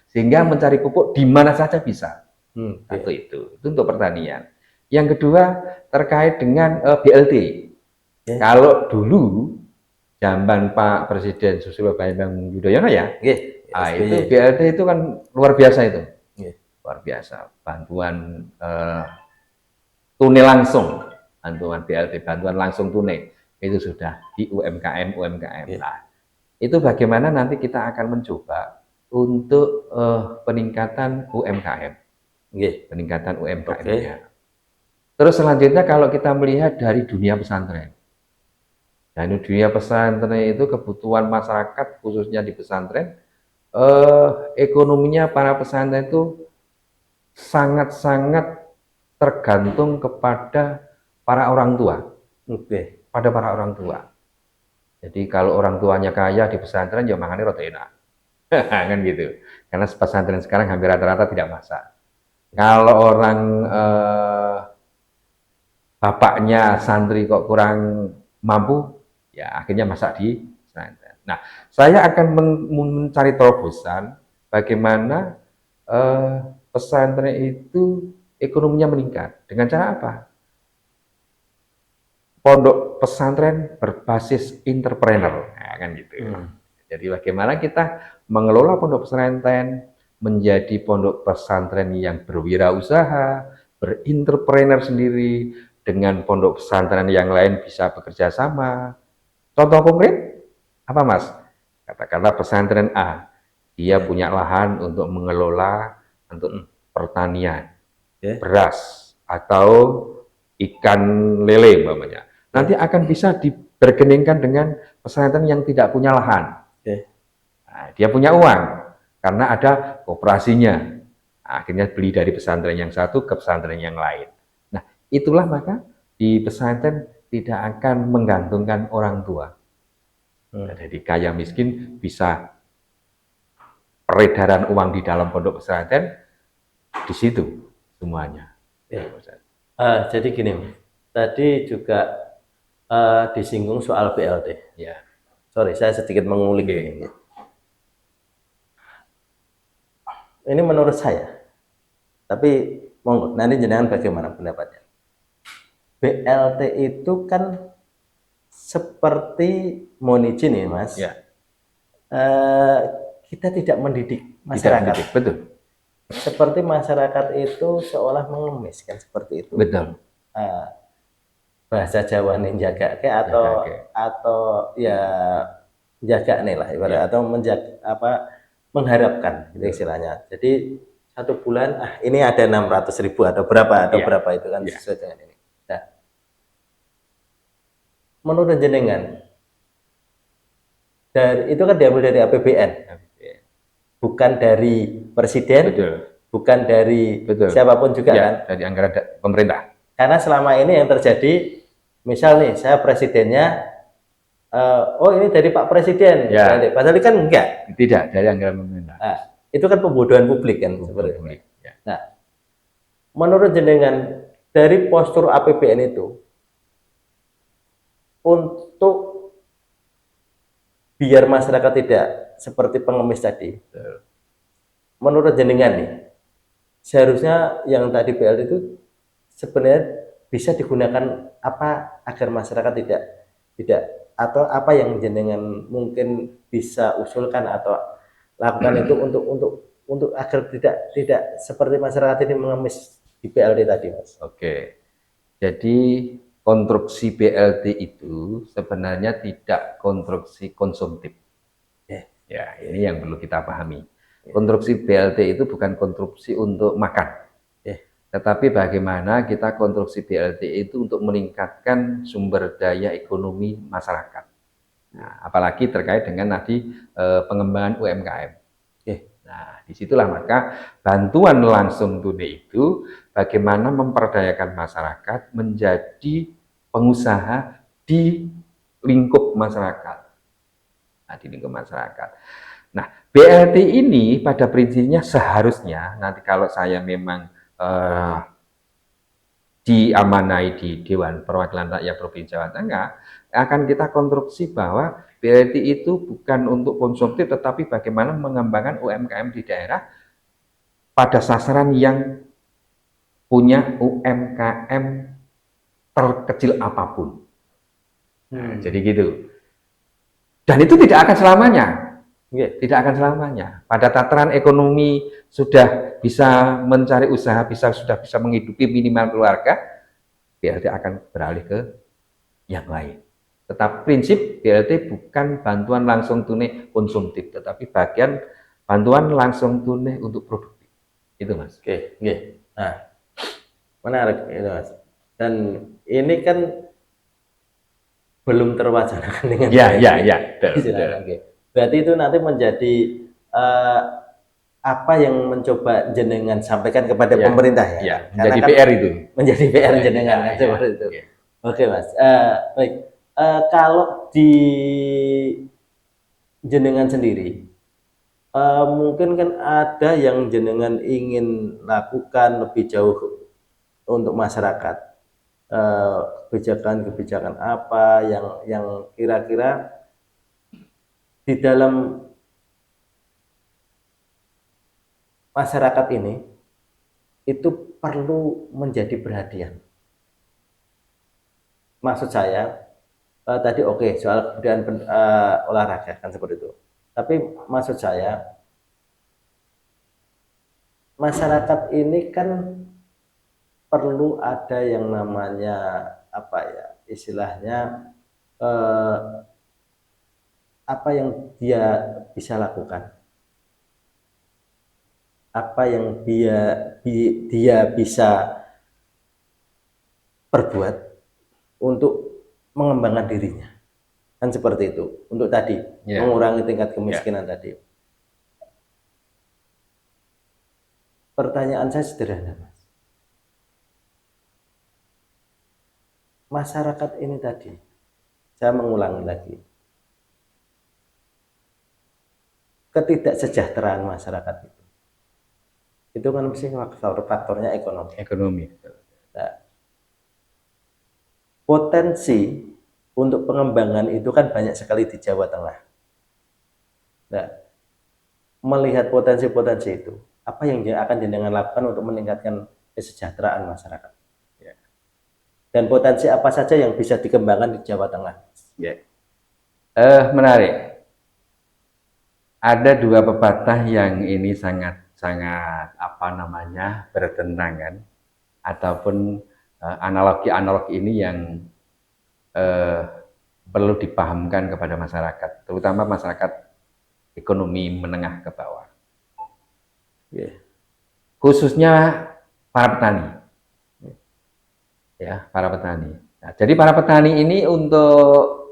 Sehingga mencari pupuk di mana saja bisa. Satu itu untuk pertanian. Yang kedua terkait dengan BLT. Kalau dulu zaman Pak Presiden Susilo Bambang Yudhoyono itu BLT itu kan luar biasa itu. Luar biasa. Bantuan tunai langsung, bantuan BLT, bantuan langsung tunai itu sudah di UMKM. Nah, itu bagaimana nanti kita akan mencoba untuk peningkatan UMKM, peningkatan UMKM-nya. Terus selanjutnya kalau kita melihat dari dunia pesantren, dan dunia pesantren itu kebutuhan masyarakat khususnya di pesantren, ekonominya para pesantren itu sangat-sangat tergantung kepada para orang tua. Pada para orang tua. Jadi kalau orang tuanya kaya di pesantren, ya makannya rada enak. Kan gitu. Karena pesantren sekarang hampir rata-rata tidak masak. Kalau orang bapaknya santri kok kurang mampu, ya akhirnya masak di pesantren. Nah, saya akan mencari terobosan bagaimana pesantren itu ekonominya meningkat. Dengan cara apa? Pondok pesantren berbasis entrepreneur, nah, kan gitu. Jadi bagaimana kita mengelola pondok pesantren menjadi pondok pesantren yang berwirausaha, berintrepreneur sendiri, dengan pondok pesantren yang lain bisa bekerja sama. Contoh konkret, apa Mas? Katakanlah pesantren A, dia punya lahan untuk mengelola untuk pertanian, beras, atau ikan lele umpamanya. Nanti akan bisa dibergeningkan dengan pesantren yang tidak punya lahan. Nah, dia punya uang, karena ada koperasinya. Nah, akhirnya beli dari pesantren yang satu ke pesantren yang lain. Nah, itulah maka di pesantren tidak akan menggantungkan orang tua. Jadi kaya miskin bisa peredaran uang di dalam pondok pesantren di situ semuanya. Jadi gini, tadi juga disinggung soal BLT. Ya. Sorry, saya sedikit mengulik ini. Ini menurut saya, tapi monggo nanti jenengan bagaimana pendapatnya. BLT itu kan seperti mohon izin ya Mas, kita tidak mendidik masyarakat. Tidak mendidik, betul. Seperti masyarakat itu seolah mengemis kan seperti itu. Betul. Bahasa Jawa nih jaga kayak atau ya jaga nih lah ibarat atau menjaga apa mengharapkan gitu istilahnya. Jadi 1 bulan ini ada 600.000 atau berapa berapa itu kan sesuai dengan ini. Nah, menurut jenengan dari itu kan diambil dari APBN. Bukan dari presiden, bukan dari siapapun juga kan, dari anggaran pemerintah. Karena selama ini yang terjadi, misal nih saya presidennya, oh ini dari Pak Presiden, padahal kan enggak. Tidak dari anggaran pemerintah. Nah, itu kan pembodohan publik kan seperti itu. Nah, menurut jenengan dari postur APBN itu untuk biar masyarakat tidak seperti pengemis tadi. Menurut jenengan nih, seharusnya yang tadi BLT itu sebenarnya bisa digunakan apa agar masyarakat tidak atau apa yang jenengan mungkin bisa usulkan atau lakukan itu untuk agar tidak seperti masyarakat ini mengemis di BLT tadi, Mas. Oke. Jadi konstruksi BLT itu sebenarnya tidak konstruksi konsumtif. Ya, ini yang perlu kita pahami. Konstruksi BLT itu bukan konstruksi untuk makan. Tetapi bagaimana kita konstruksi BLT itu untuk meningkatkan sumber daya ekonomi masyarakat. Nah, apalagi terkait dengan tadi pengembangan UMKM. Nah, disitulah maka bantuan langsung tunai itu bagaimana memperdayakan masyarakat menjadi pengusaha di lingkup masyarakat. Nah, di lingkup masyarakat. Nah, BLT ini pada prinsipnya seharusnya nanti kalau saya memang diamanai di Dewan Perwakilan Rakyat Provinsi Jawa Tengah, akan kita konstruksi bahwa BLT itu bukan untuk konsumtif, tetapi bagaimana mengembangkan UMKM di daerah pada sasaran yang punya UMKM terkecil apapun. Nah, jadi gitu. Dan itu tidak akan selamanya. Tidak akan selamanya. Pada tataran ekonomi sudah bisa mencari usaha, sudah bisa menghidupi minimal keluarga, BLT akan beralih ke yang lain. Tetap prinsip BLT bukan bantuan langsung tunai konsumtif, tetapi bagian bantuan langsung tunai untuk produktif. Itu Mas. Oke. Nah, menarik itu Mas. Dan ini kan belum terwacanakan dengan betul. Berarti itu nanti menjadi apa yang mencoba jenengan sampaikan kepada pemerintah ya. Menjadi PR itu. Menjadi PR jenengan seperti itu. Oke Mas. Baik. Kalau di jenengan sendiri, mungkin kan ada yang jenengan ingin lakukan lebih jauh untuk masyarakat. Kebijakan-kebijakan apa yang kira-kira di dalam masyarakat ini itu perlu menjadi perhatian. Maksud saya tadi soal kebudayaan olahraga kan seperti itu. Tapi maksud saya masyarakat ini kan perlu ada yang namanya apa ya istilahnya eh, apa yang dia bisa lakukan, apa yang dia bisa perbuat untuk mengembangkan dirinya, kan seperti itu untuk tadi mengurangi tingkat kemiskinan tadi. Pertanyaan saya sederhana, Mas. Masyarakat ini tadi, saya mengulangi lagi, ketidaksejahteraan masyarakat itu kan mesti faktornya ekonomi. Nah, potensi untuk pengembangan itu kan banyak sekali di Jawa Tengah. Nah, melihat potensi-potensi itu, apa yang akan jenengan lakukan untuk meningkatkan kesejahteraan masyarakat? Dan potensi apa saja yang bisa dikembangkan di Jawa Tengah? Menarik. Ada dua pepatah yang ini sangat bertentangan, ataupun analogi-analogi ini yang perlu dipahamkan kepada masyarakat, terutama masyarakat ekonomi menengah ke bawah, khususnya para petani. Para petani. Nah, jadi para petani ini untuk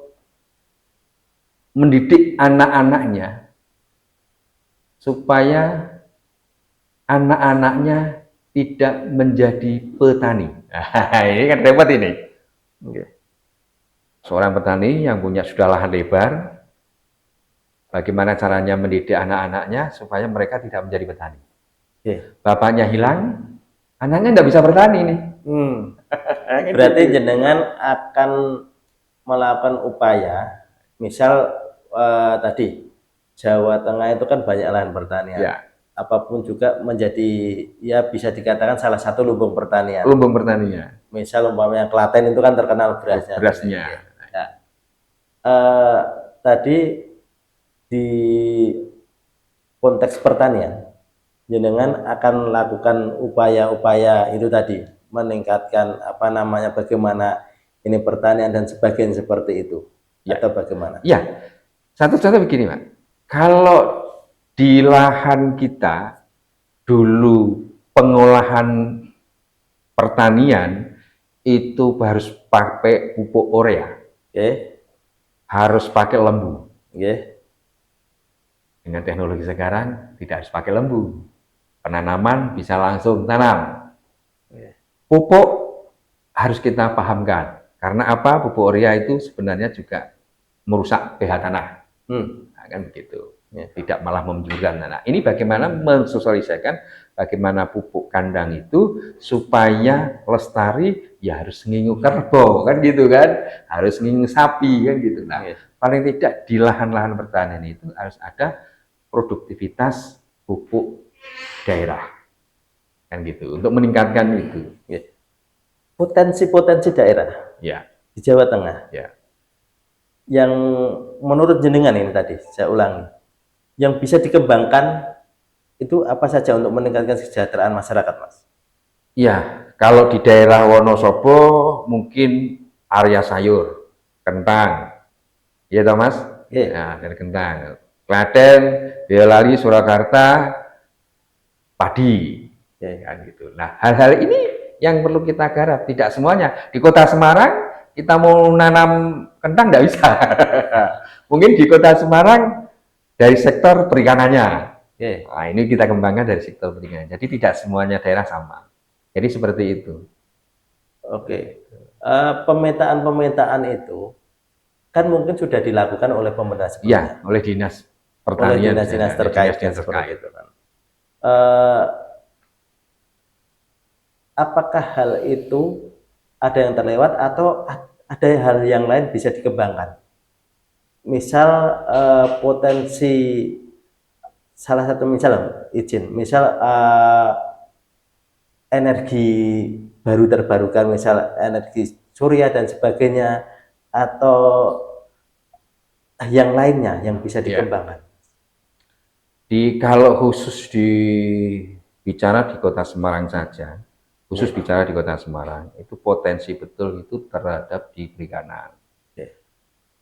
mendidik anak-anaknya supaya anak-anaknya tidak menjadi petani. Nah, ini kan repot ini. Seorang petani yang sudah lahan lebar, bagaimana caranya mendidik anak-anaknya supaya mereka tidak menjadi petani? Bapaknya hilang, anaknya tidak bisa bertani nih. Berarti jenengan akan melakukan upaya, misal tadi Jawa Tengah itu kan banyak lahan pertanian. Apapun juga menjadi bisa dikatakan salah satu lumbung pertanian. Misal umpamanya Klaten itu kan terkenal berasnya. Tadi di konteks pertanian, jenengan akan lakukan upaya-upaya itu tadi, meningkatkan bagaimana ini pertanian dan sebagainya seperti itu, atau bagaimana? Satu contoh begini, Pak. Kalau di lahan kita dulu pengolahan pertanian itu harus pakai pupuk urea, harus pakai lembu. Dengan teknologi sekarang tidak harus pakai lembu, penanaman bisa langsung tanam. Pupuk harus kita pahamkan, karena apa? Pupuk urea itu sebenarnya juga merusak pH tanah, kan begitu. Tidak malah membenturkan tanah. Ini bagaimana mensosialisasikan bagaimana pupuk kandang itu supaya lestari, harus ngingu kerbau, kan gitu kan, harus ngingu sapi, kan gitu. Nah, paling tidak di lahan-lahan pertanian itu harus ada produktivitas pupuk daerah, kan gitu, untuk meningkatkan itu. Potensi-potensi daerah di Jawa Tengah yang menurut jenengan ini tadi, saya ulangi, yang bisa dikembangkan itu apa saja untuk meningkatkan kesejahteraan masyarakat, Mas? Kalau di daerah Wonosobo mungkin area sayur, kentang, toh Mas? Dari kentang. Klaten, Boyolali, Surakarta, padi, kan gitu. Nah, hal-hal ini yang perlu kita garap. Tidak semuanya. Di Kota Semarang kita mau nanam kentang nggak bisa. Mungkin di Kota Semarang dari sektor perikanannya. Nah, ini kita kembangkan dari sektor perikanan. Jadi tidak semuanya daerah sama. Jadi seperti itu. Pemetaan itu kan mungkin sudah dilakukan oleh pemerintah sebelumnya. Oleh dinas pertanian, oleh dinas terkait. Itu kan. Apakah hal itu ada yang terlewat atau ada hal yang lain bisa dikembangkan? Misal potensi, salah satu misal energi baru terbarukan, misal energi surya dan sebagainya, atau yang lainnya yang bisa dikembangkan. Kalau khusus di bicara di Kota Semarang saja, khusus bicara di Kota Semarang, itu potensi betul itu terhadap di perikanan.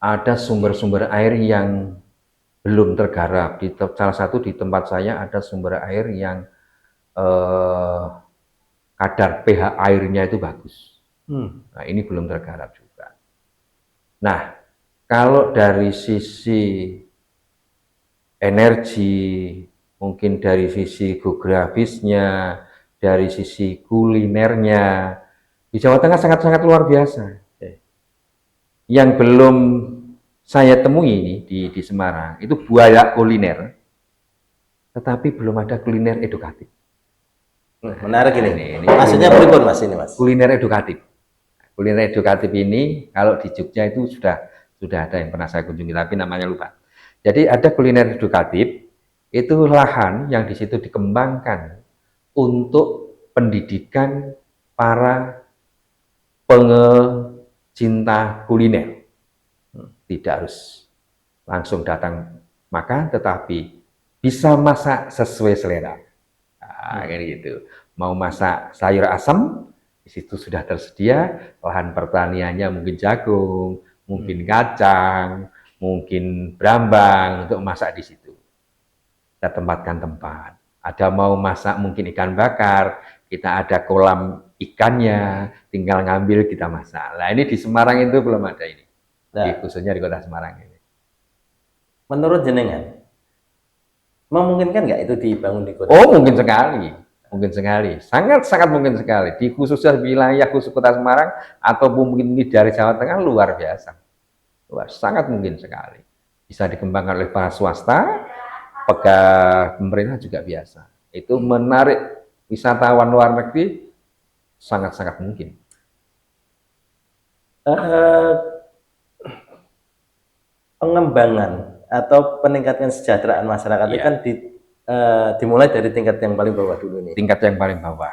Ada sumber-sumber air yang belum tergarap. Salah satu di tempat saya ada sumber air yang kadar pH airnya itu bagus. Nah, ini belum tergarap juga. Nah, kalau dari sisi energi, mungkin dari sisi geografisnya, dari sisi kulinernya, di Jawa Tengah sangat-sangat luar biasa. Yang belum saya temui ini di Semarang, itu banyak kuliner, tetapi belum ada kuliner edukatif. Menarik ini. Maksudnya pripun Mas ini Mas? Kuliner edukatif. Kuliner edukatif ini kalau di Jogja itu sudah ada yang pernah saya kunjungi, tapi namanya lupa. Jadi ada kuliner edukatif, itu lahan yang di situ dikembangkan untuk pendidikan para pencinta kuliner. Tidak harus langsung datang makan, tetapi bisa masak sesuai selera. Nah, kayak gitu. Mau masak sayur asam, di situ sudah tersedia lahan pertaniannya, mungkin jagung, mungkin kacang, mungkin brambang untuk masak di situ. Kita tempatkan tempat. Ada mau masak mungkin ikan bakar, kita ada kolam ikannya, tinggal ngambil kita masak. Nah, ini di Semarang itu belum ada ini. Khususnya di Kota Semarang ini. Menurut jenengan, memungkinkan nggak itu dibangun di kota? Oh, mungkin sekali, sangat mungkin sekali. Di khususnya wilayah khusus Kota Semarang ataupun mungkin dari Jawa Tengah luar biasa, sangat mungkin sekali. Bisa dikembangkan oleh para swasta, pemerintah juga biasa. Itu menarik wisatawan luar negeri, sangat mungkin. Pengembangan atau peningkatan kesejahteraan masyarakat itu kan dimulai dari tingkat yang paling bawah dulu nih. Tingkat yang paling bawah.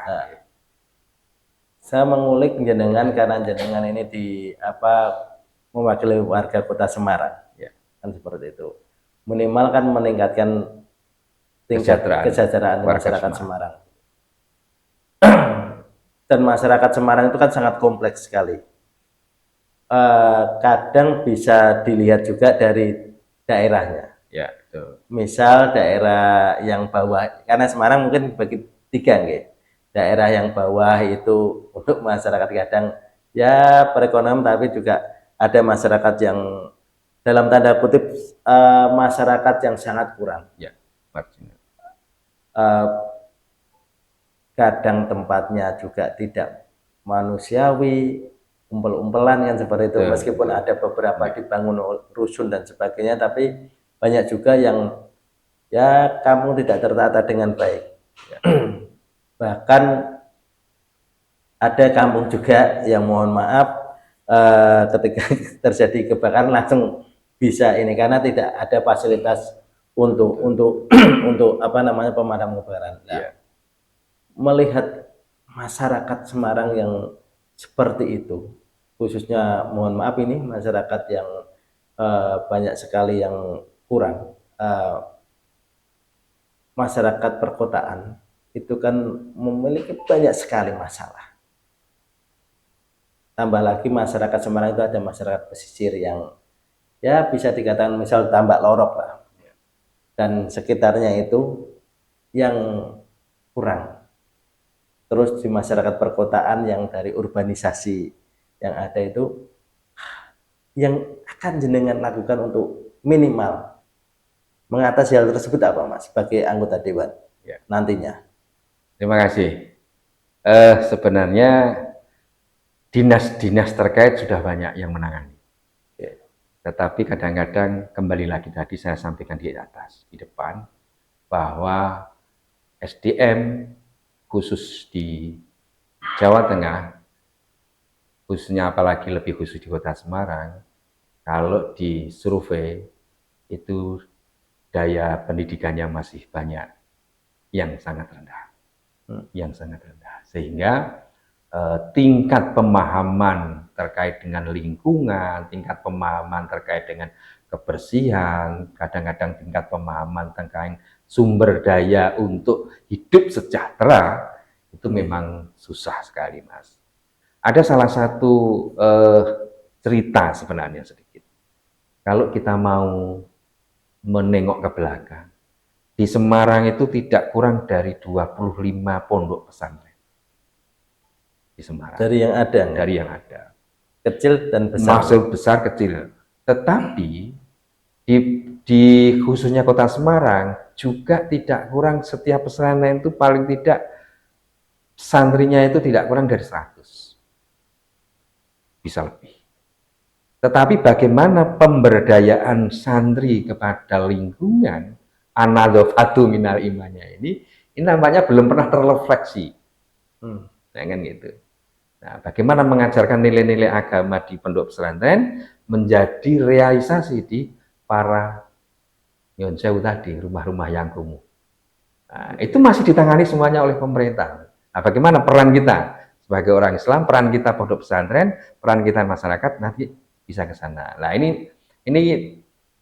Saya mengulik jenengan karena jenengan ini mewakili warga Kota Semarang, kan seperti itu. Minimal kan meningkatkan tingkat kesejahteraan masyarakat Semarang. Dan masyarakat Semarang itu kan sangat kompleks sekali. Kadang bisa dilihat juga dari daerahnya. Ya, betul. Misal daerah yang bawah, karena Semarang mungkin bagi tiga, nggih. Daerah yang bawah itu untuk masyarakat kadang ya perekonomian, tapi juga ada masyarakat yang dalam tanda kutip masyarakat yang sangat kurang. Ya, marginal. Kadang tempatnya juga tidak manusiawi, umpel-umpelan kan seperti itu. Meskipun ada beberapa dibangun rusun dan sebagainya, tapi banyak juga yang ya kampung tidak tertata dengan baik. Bahkan ada kampung juga yang mohon maaf ketika terjadi kebakaran langsung bisa ini karena tidak ada fasilitas untuk pemadam kebakaran. Nah, melihat masyarakat Semarang yang seperti itu, khususnya mohon maaf ini masyarakat yang banyak sekali yang kurang, masyarakat perkotaan itu kan memiliki banyak sekali masalah. Tambah lagi masyarakat Semarang itu ada masyarakat pesisir yang ya bisa dikatakan misal Tambak Lorok lah, dan sekitarnya itu yang kurang. Terus di masyarakat perkotaan yang dari urbanisasi yang ada itu, yang akan jenengan lakukan untuk minimal mengatasi hal tersebut apa Mas sebagai anggota dewan nantinya? Terima kasih. Sebenarnya dinas-dinas terkait sudah banyak yang menangani. Tetapi kadang-kadang kembali lagi tadi saya sampaikan di atas, di depan, bahwa SDM khusus di Jawa Tengah, khususnya apalagi lebih khusus di Kota Semarang, kalau di survei itu daya pendidikannya masih banyak yang sangat rendah, sehingga tingkat pemahaman terkait dengan lingkungan, tingkat pemahaman terkait dengan kebersihan, kadang-kadang tingkat pemahaman terkait sumber daya untuk hidup sejahtera, itu memang susah sekali, Mas. Ada salah satu cerita sebenarnya sedikit. Kalau kita mau menengok ke belakang, di Semarang itu tidak kurang dari 25 pondok pesantren. Di Semarang. Dari yang ada. Dari yang ada. Kecil dan besar. Masuk besar, kecil. Tetapi di khususnya Kota Semarang juga tidak kurang, setiap pesantren itu paling tidak santrinya itu tidak kurang dari 100. Bisa lebih. Tetapi bagaimana pemberdayaan santri kepada lingkungan, anadzafatu minal imannya ini namanya belum pernah terrefleksi. Nah, kan gitu. Nah, bagaimana mengajarkan nilai-nilai agama di pondok pesantren menjadi realisasi di para nyon sewu tadi, rumah-rumah yang kumuh. Nah, itu masih ditangani semuanya oleh pemerintah. Nah, bagaimana peran kita sebagai orang Islam, peran kita pondok pesantren, peran kita masyarakat nanti bisa ke sana. Nah, ini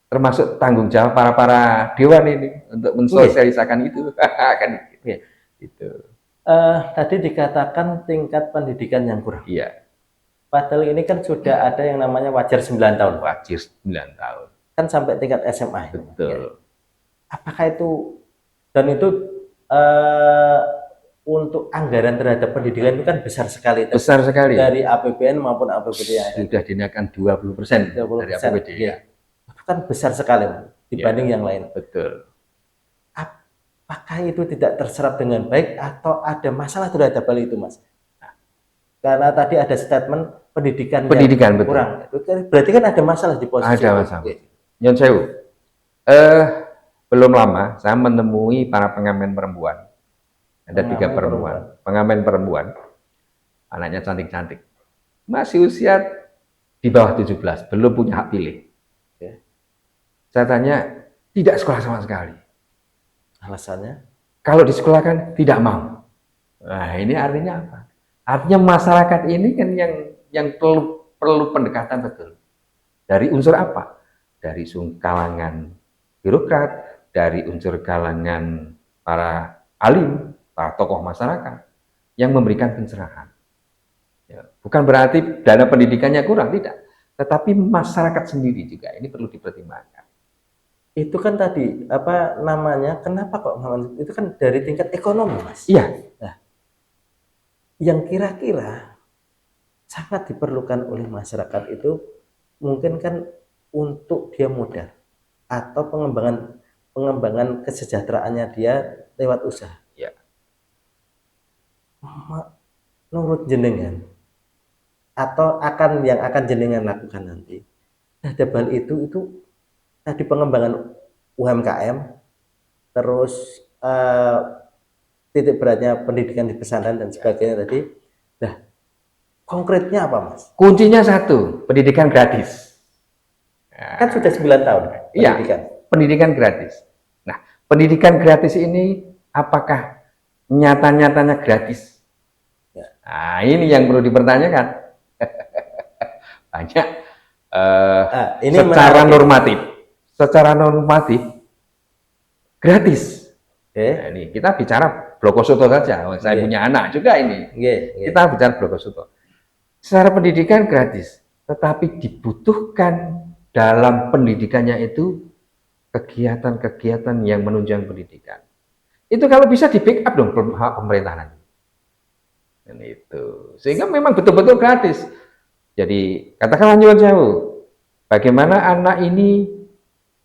termasuk tanggung jawab para dewan ini untuk mensosialisakan itu. Kan gitu. Tadi dikatakan tingkat pendidikan yang kurang. Iya. Padahal ini kan sudah ada yang namanya wajar 9 tahun. Wajar 9 tahun. Kan sampai tingkat SMA. Betul. Ya. Apakah itu, dan itu untuk anggaran terhadap pendidikan itu kan besar sekali. Besar sekali. Dari APBN maupun APBD. Sudah dinaikkan 20% dari APBD. Ya. Itu kan besar sekali dibanding yang lain. Betul. Apakah itu tidak terserap dengan baik atau ada masalah terhadap hal itu, Mas? Nah, karena tadi ada statement pendidikan yang kurang. Betul. Berarti kan ada masalah di posisi ada masalah. Nyon sewu. Belum lama saya menemui para pengamen perempuan. Ada 3 perempuan. Pengamen perempuan. Anaknya cantik-cantik. Masih usia di bawah 17, belum punya hak pilih. Saya tanya, tidak sekolah sama sekali. Alasannya? Kalau disekolahkan tidak mau. Nah, ini artinya apa? Artinya masyarakat ini kan yang perlu pendekatan betul. Dari unsur apa? Dari kalangan birokrat, dari unsur kalangan para alim, para tokoh masyarakat yang memberikan pencerahan. Ya, bukan berarti dana pendidikannya kurang, tidak. Tetapi masyarakat sendiri juga ini perlu dipertimbangkan. Itu kan tadi apa namanya? Kenapa kok itu kan dari tingkat ekonomi, Mas? Iya. Nah, yang kira-kira sangat diperlukan oleh masyarakat itu mungkin kan untuk dia modal atau pengembangan kesejahteraannya dia lewat usaha. Ya. Menurut jenengan atau yang akan jenengan lakukan nanti terhadap hal itu tadi pengembangan UMKM, terus titik beratnya pendidikan di pesantren dan sebagainya tadi. Nah, konkretnya apa, Mas? Kuncinya satu, pendidikan gratis. Kan sudah 9 tahun pendidikan. Iya, pendidikan gratis. Nah, pendidikan gratis ini apakah nyata-nyatanya gratis? Ya. Nah, ini yang perlu dipertanyakan. Banyak ini secara normatif. Secara normatif gratis. Nah, ini kita bicara Blogosoto saja. Saya punya anak juga ini. Kita bicara Blogosoto. Secara pendidikan gratis, tetapi dibutuhkan dalam pendidikannya itu kegiatan-kegiatan yang menunjang pendidikan. Itu kalau bisa di backup dong pemerintahan. Dan itu sehingga memang betul-betul gratis. Jadi katakanlah nyuwun sewu, bagaimana anak ini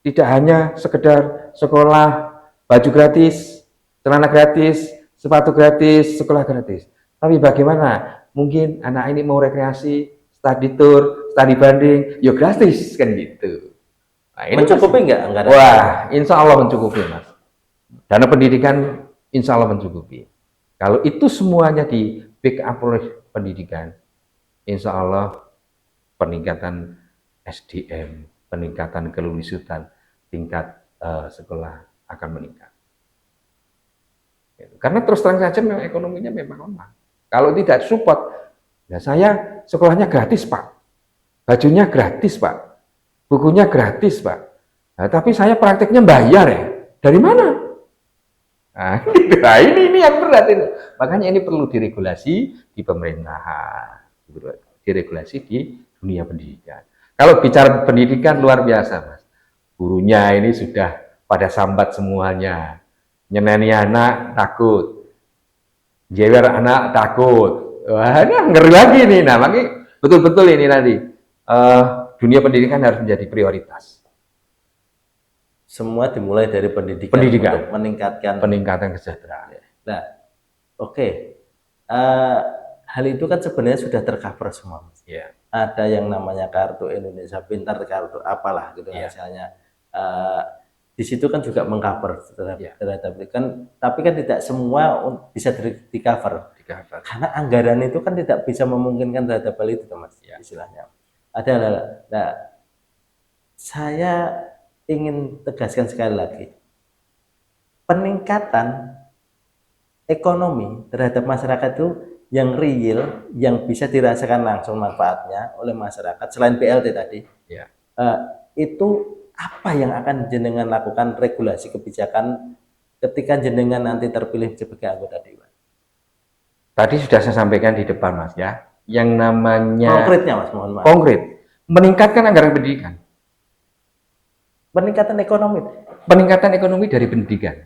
tidak hanya sekedar sekolah, baju gratis, celana gratis, sepatu gratis, sekolah gratis. Tapi bagaimana mungkin anak ini mau rekreasi, study tour, study banding, ya gratis kan gitu. Nah, ini mencukupi enggak? Wah, insya Allah mencukupi, Mas. Dana pendidikan insya Allah mencukupi. Kalau itu semuanya di backup oleh pendidikan, insya Allah peningkatan SDM, peningkatan kelulusan, tingkat sekolah akan meningkat. Karena terus terang saja memang ekonominya memang lemah. Kalau tidak support, ya saya sekolahnya gratis, Pak. Bajunya gratis, Pak. Bukunya gratis, Pak. Nah, tapi saya prakteknya bayar ya. Dari mana? Nah, gitu. Nah, ini yang berat ini. Makanya ini perlu diregulasi di pemerintahan, diregulasi di dunia pendidikan. Kalau bicara pendidikan luar biasa, Mas. Gurunya ini sudah pada sambat semuanya. Nyeneni anak takut, jewer anak takut. Wah, ini ngeri lagi nih. Nah, makanya betul-betul ini nanti dunia pendidikan harus menjadi prioritas. Semua dimulai dari pendidikan untuk peningkatan kesejahteraan. Nah, oke. Hal itu kan sebenarnya sudah tercover semua, Mas. Yeah. Ada yang namanya kartu Indonesia Pintar, kartu apalah gitu misalnya. Di situ kan juga mengcover terhadap kan, tapi kan tidak semua bisa di cover karena anggaran itu kan tidak bisa memungkinkan terhadap hal itu, Mas. Istilahnya ada. Nah, saya ingin tegaskan sekali lagi, peningkatan ekonomi terhadap masyarakat itu yang real, yang bisa dirasakan langsung manfaatnya oleh masyarakat selain BLT tadi, itu apa yang akan jenengan lakukan regulasi kebijakan ketika jenengan nanti terpilih sebagai anggota dewan? Tadi sudah saya sampaikan di depan, Mas, ya. Yang namanya konkretnya, Mas, mohon maaf. Konkret, meningkatkan anggaran pendidikan. Peningkatan ekonomi. Peningkatan ekonomi dari pendidikan.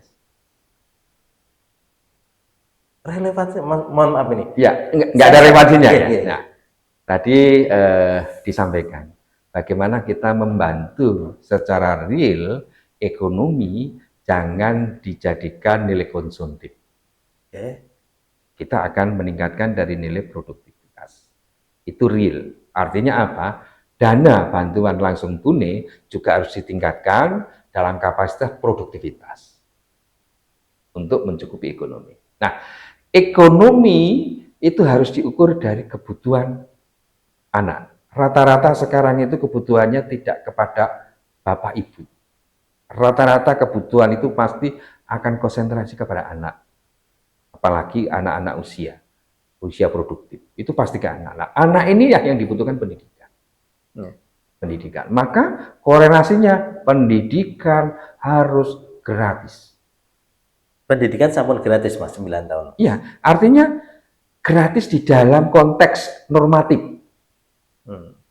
Relevansi, mohon maaf ini. Ya, nggak ada relevansinya. Nah, tadi disampaikan bagaimana kita membantu secara real ekonomi, jangan dijadikan nilai konsumtif. Kita akan meningkatkan dari nilai produktivitas. Itu real. Artinya apa? Dana bantuan langsung tunai juga harus ditingkatkan dalam kapasitas produktivitas untuk mencukupi ekonomi. Nah, ekonomi itu harus diukur dari kebutuhan anak. Rata-rata sekarang itu kebutuhannya tidak kepada bapak ibu. Rata-rata kebutuhan itu pasti akan konsentrasi kepada anak. Apalagi anak-anak usia produktif. Itu pasti ke anak. Nah, anak ini yang dibutuhkan pendidikan. Pendidikan. Maka korelasinya pendidikan harus gratis. Pendidikan sampun gratis, Mas, 9 tahun. Iya, artinya gratis di dalam konteks normatif.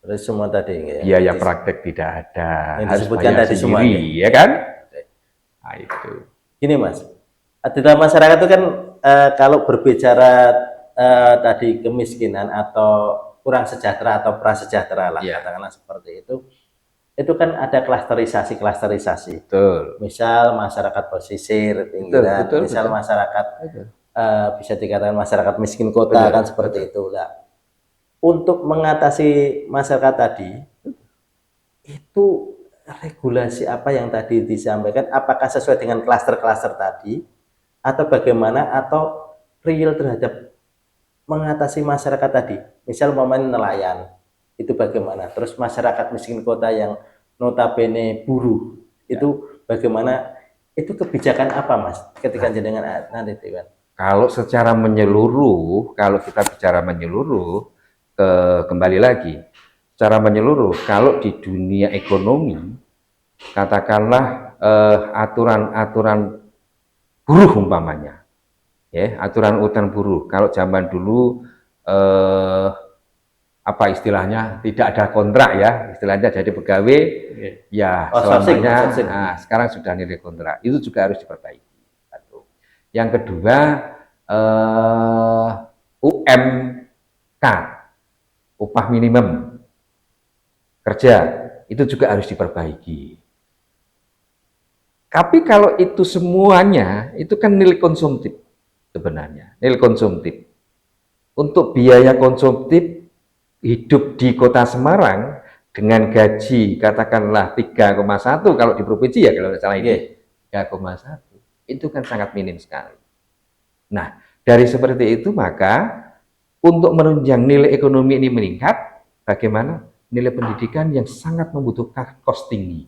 Terus semua tadi ya. Biaya praktek tidak ada. Yang disebutkan tadi semua, ya kan? Nah, itu. Gini, Mas. Di dalam masyarakat itu kan kalau berbicara tadi kemiskinan atau kurang sejahtera atau prasejahtera lah, katakanlah seperti itu kan ada klasterisasi. Betul. Misal masyarakat pesisir, pinggiran, misal masyarakat bisa dikatakan masyarakat miskin kota, kan seperti itu lah. Untuk mengatasi masyarakat tadi, itu regulasi apa yang tadi disampaikan, apakah sesuai dengan klaster-klaster tadi, atau bagaimana, atau real terhadap mengatasi masyarakat tadi? Misal umpamanya nelayan, itu bagaimana? Terus masyarakat miskin kota yang notabene buruh, itu bagaimana? Itu kebijakan apa, Mas, ketika jenengan nanti dewan? Kalau secara menyeluruh, kalau kita bicara menyeluruh, kembali lagi, secara menyeluruh, kalau di dunia ekonomi, katakanlah aturan-aturan buruh umpamanya, aturan-aturan buruh. Kalau zaman dulu apa istilahnya, tidak ada kontrak ya, istilahnya jadi pegawai ya selamanya. Nah, sekarang sudah nilai kontrak, itu juga harus diperbaiki. Yang kedua, UMK, upah minimum kerja, itu juga harus diperbaiki. Tapi kalau itu semuanya, itu kan nilai konsumtif sebenarnya, nilai konsumtif. Untuk biaya konsumtif hidup di kota Semarang dengan gaji katakanlah 3,1, kalau di provinsi ya kalau salah ini 3,1, itu kan sangat minim sekali. Nah, dari seperti itu maka untuk menunjang nilai ekonomi ini meningkat, bagaimana nilai pendidikan yang sangat membutuhkan cost tinggi.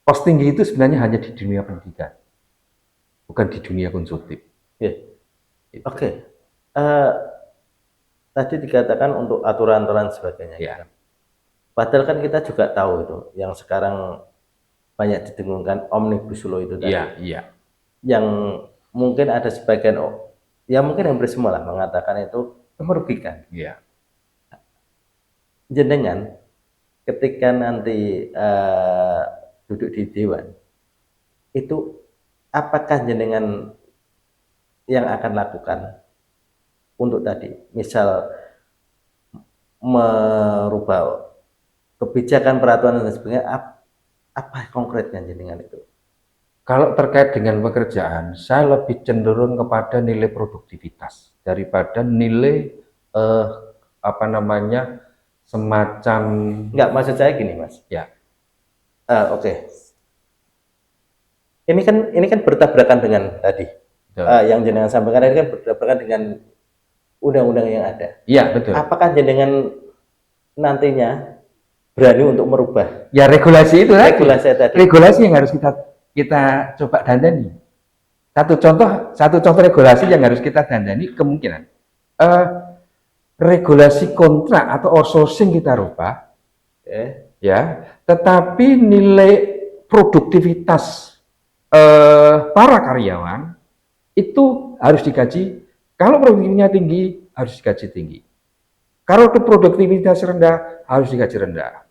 Cost tinggi itu sebenarnya hanya di dunia pendidikan, bukan di dunia konsumtif. Oke. Tadi dikatakan untuk aturan-aturan sebagainya. Padahal kan kita juga tahu itu, yang sekarang banyak didengungkan Omnibus Law itu tadi. Yang mungkin ada sebagian ya mungkin hampir semua lah mengatakan itu merugikan. Iya. Jenengan ketika nanti duduk di dewan itu apakah jenengan yang akan lakukan untuk tadi misal merubah kebijakan peraturan dan sebagainya, apa konkretnya jenengan itu? Kalau terkait dengan pekerjaan, saya lebih cenderung kepada nilai produktivitas daripada nilai semacam. Enggak, maksud saya gini, Mas. Ya. Oke. Ini kan bertabrakan dengan tadi. Yang jenengan sampaikan ini kan bertabrakan dengan undang-undang yang ada. Iya, betul. Apakah jenengan nantinya berani untuk merubah? Ya, regulasi itu tadi. Regulasi yang harus kita coba dandani. Satu contoh regulasi yang harus kita dandani kemungkinan regulasi kontrak atau outsourcing kita rubah, ya. Tetapi nilai produktivitas para karyawan itu harus digaji. Kalau produktivitasnya tinggi harus digaji tinggi. Kalau produktivitas rendah harus digaji rendah.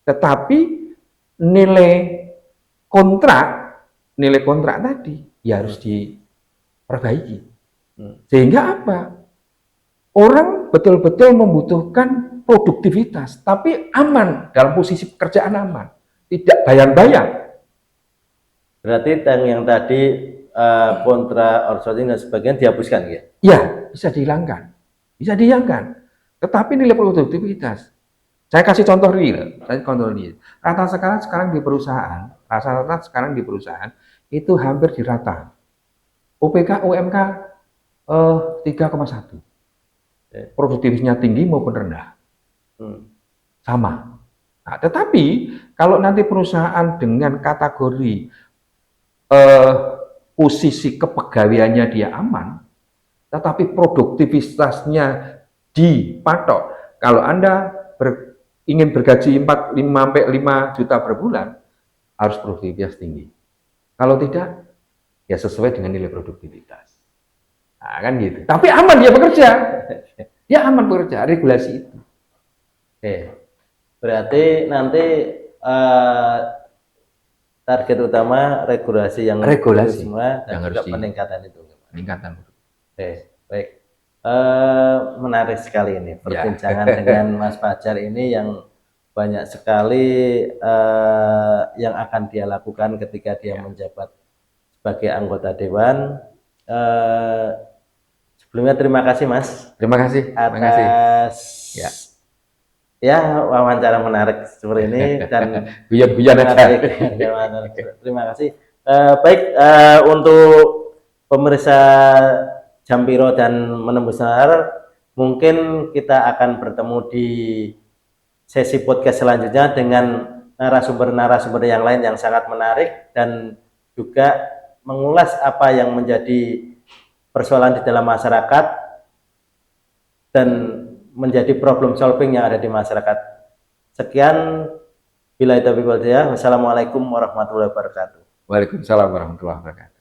Tetapi nilai kontrak tadi ya harus diperbaiki. Sehingga apa? Orang betul-betul membutuhkan produktivitas, tapi aman dalam posisi pekerjaan aman, tidak bayang-bayang. Berarti yang tadi kontra outsourcing dan sebagainya dihapuskan ya? Ya, bisa dihilangkan. Tetapi nilai produktivitas. Saya kasih contoh real. Rata sekarang di perusahaan itu hampir di rata. UPK, UMK 3,1. Produktivitasnya tinggi maupun rendah. Sama. Nah, tetapi kalau nanti perusahaan dengan kategori posisi kepegawaiannya dia aman, tetapi produktivitasnya dipatok. Kalau Anda ingin bergaji 5 juta per bulan, harus produktivitas tinggi. Kalau tidak, ya sesuai dengan nilai produktivitas. Nah, kan gitu. Tapi aman dia bekerja. Dia aman bekerja, regulasi itu. Berarti nanti target utama regulasi semua dan juga peningkatan itu. Peningkatan. Baik. Menarik sekali ini perbincangan dengan Mas Fajar ini yang banyak sekali yang akan dia lakukan ketika dia menjabat sebagai anggota dewan. Sebelumnya terima kasih Mas. Terima kasih atas wawancara menarik seperti ini dan guyon-guyon aja. Terima kasih. Baik, untuk pemirsa Jampiro dan Menembus Nalar, mungkin kita akan bertemu di sesi podcast selanjutnya dengan narasumber-narasumber yang lain yang sangat menarik dan juga mengulas apa yang menjadi persoalan di dalam masyarakat dan menjadi problem solving yang ada di masyarakat. Sekian, billahi taufiq wal hidayah. Wassalamualaikum warahmatullahi wabarakatuh. Waalaikumsalam warahmatullahi wabarakatuh.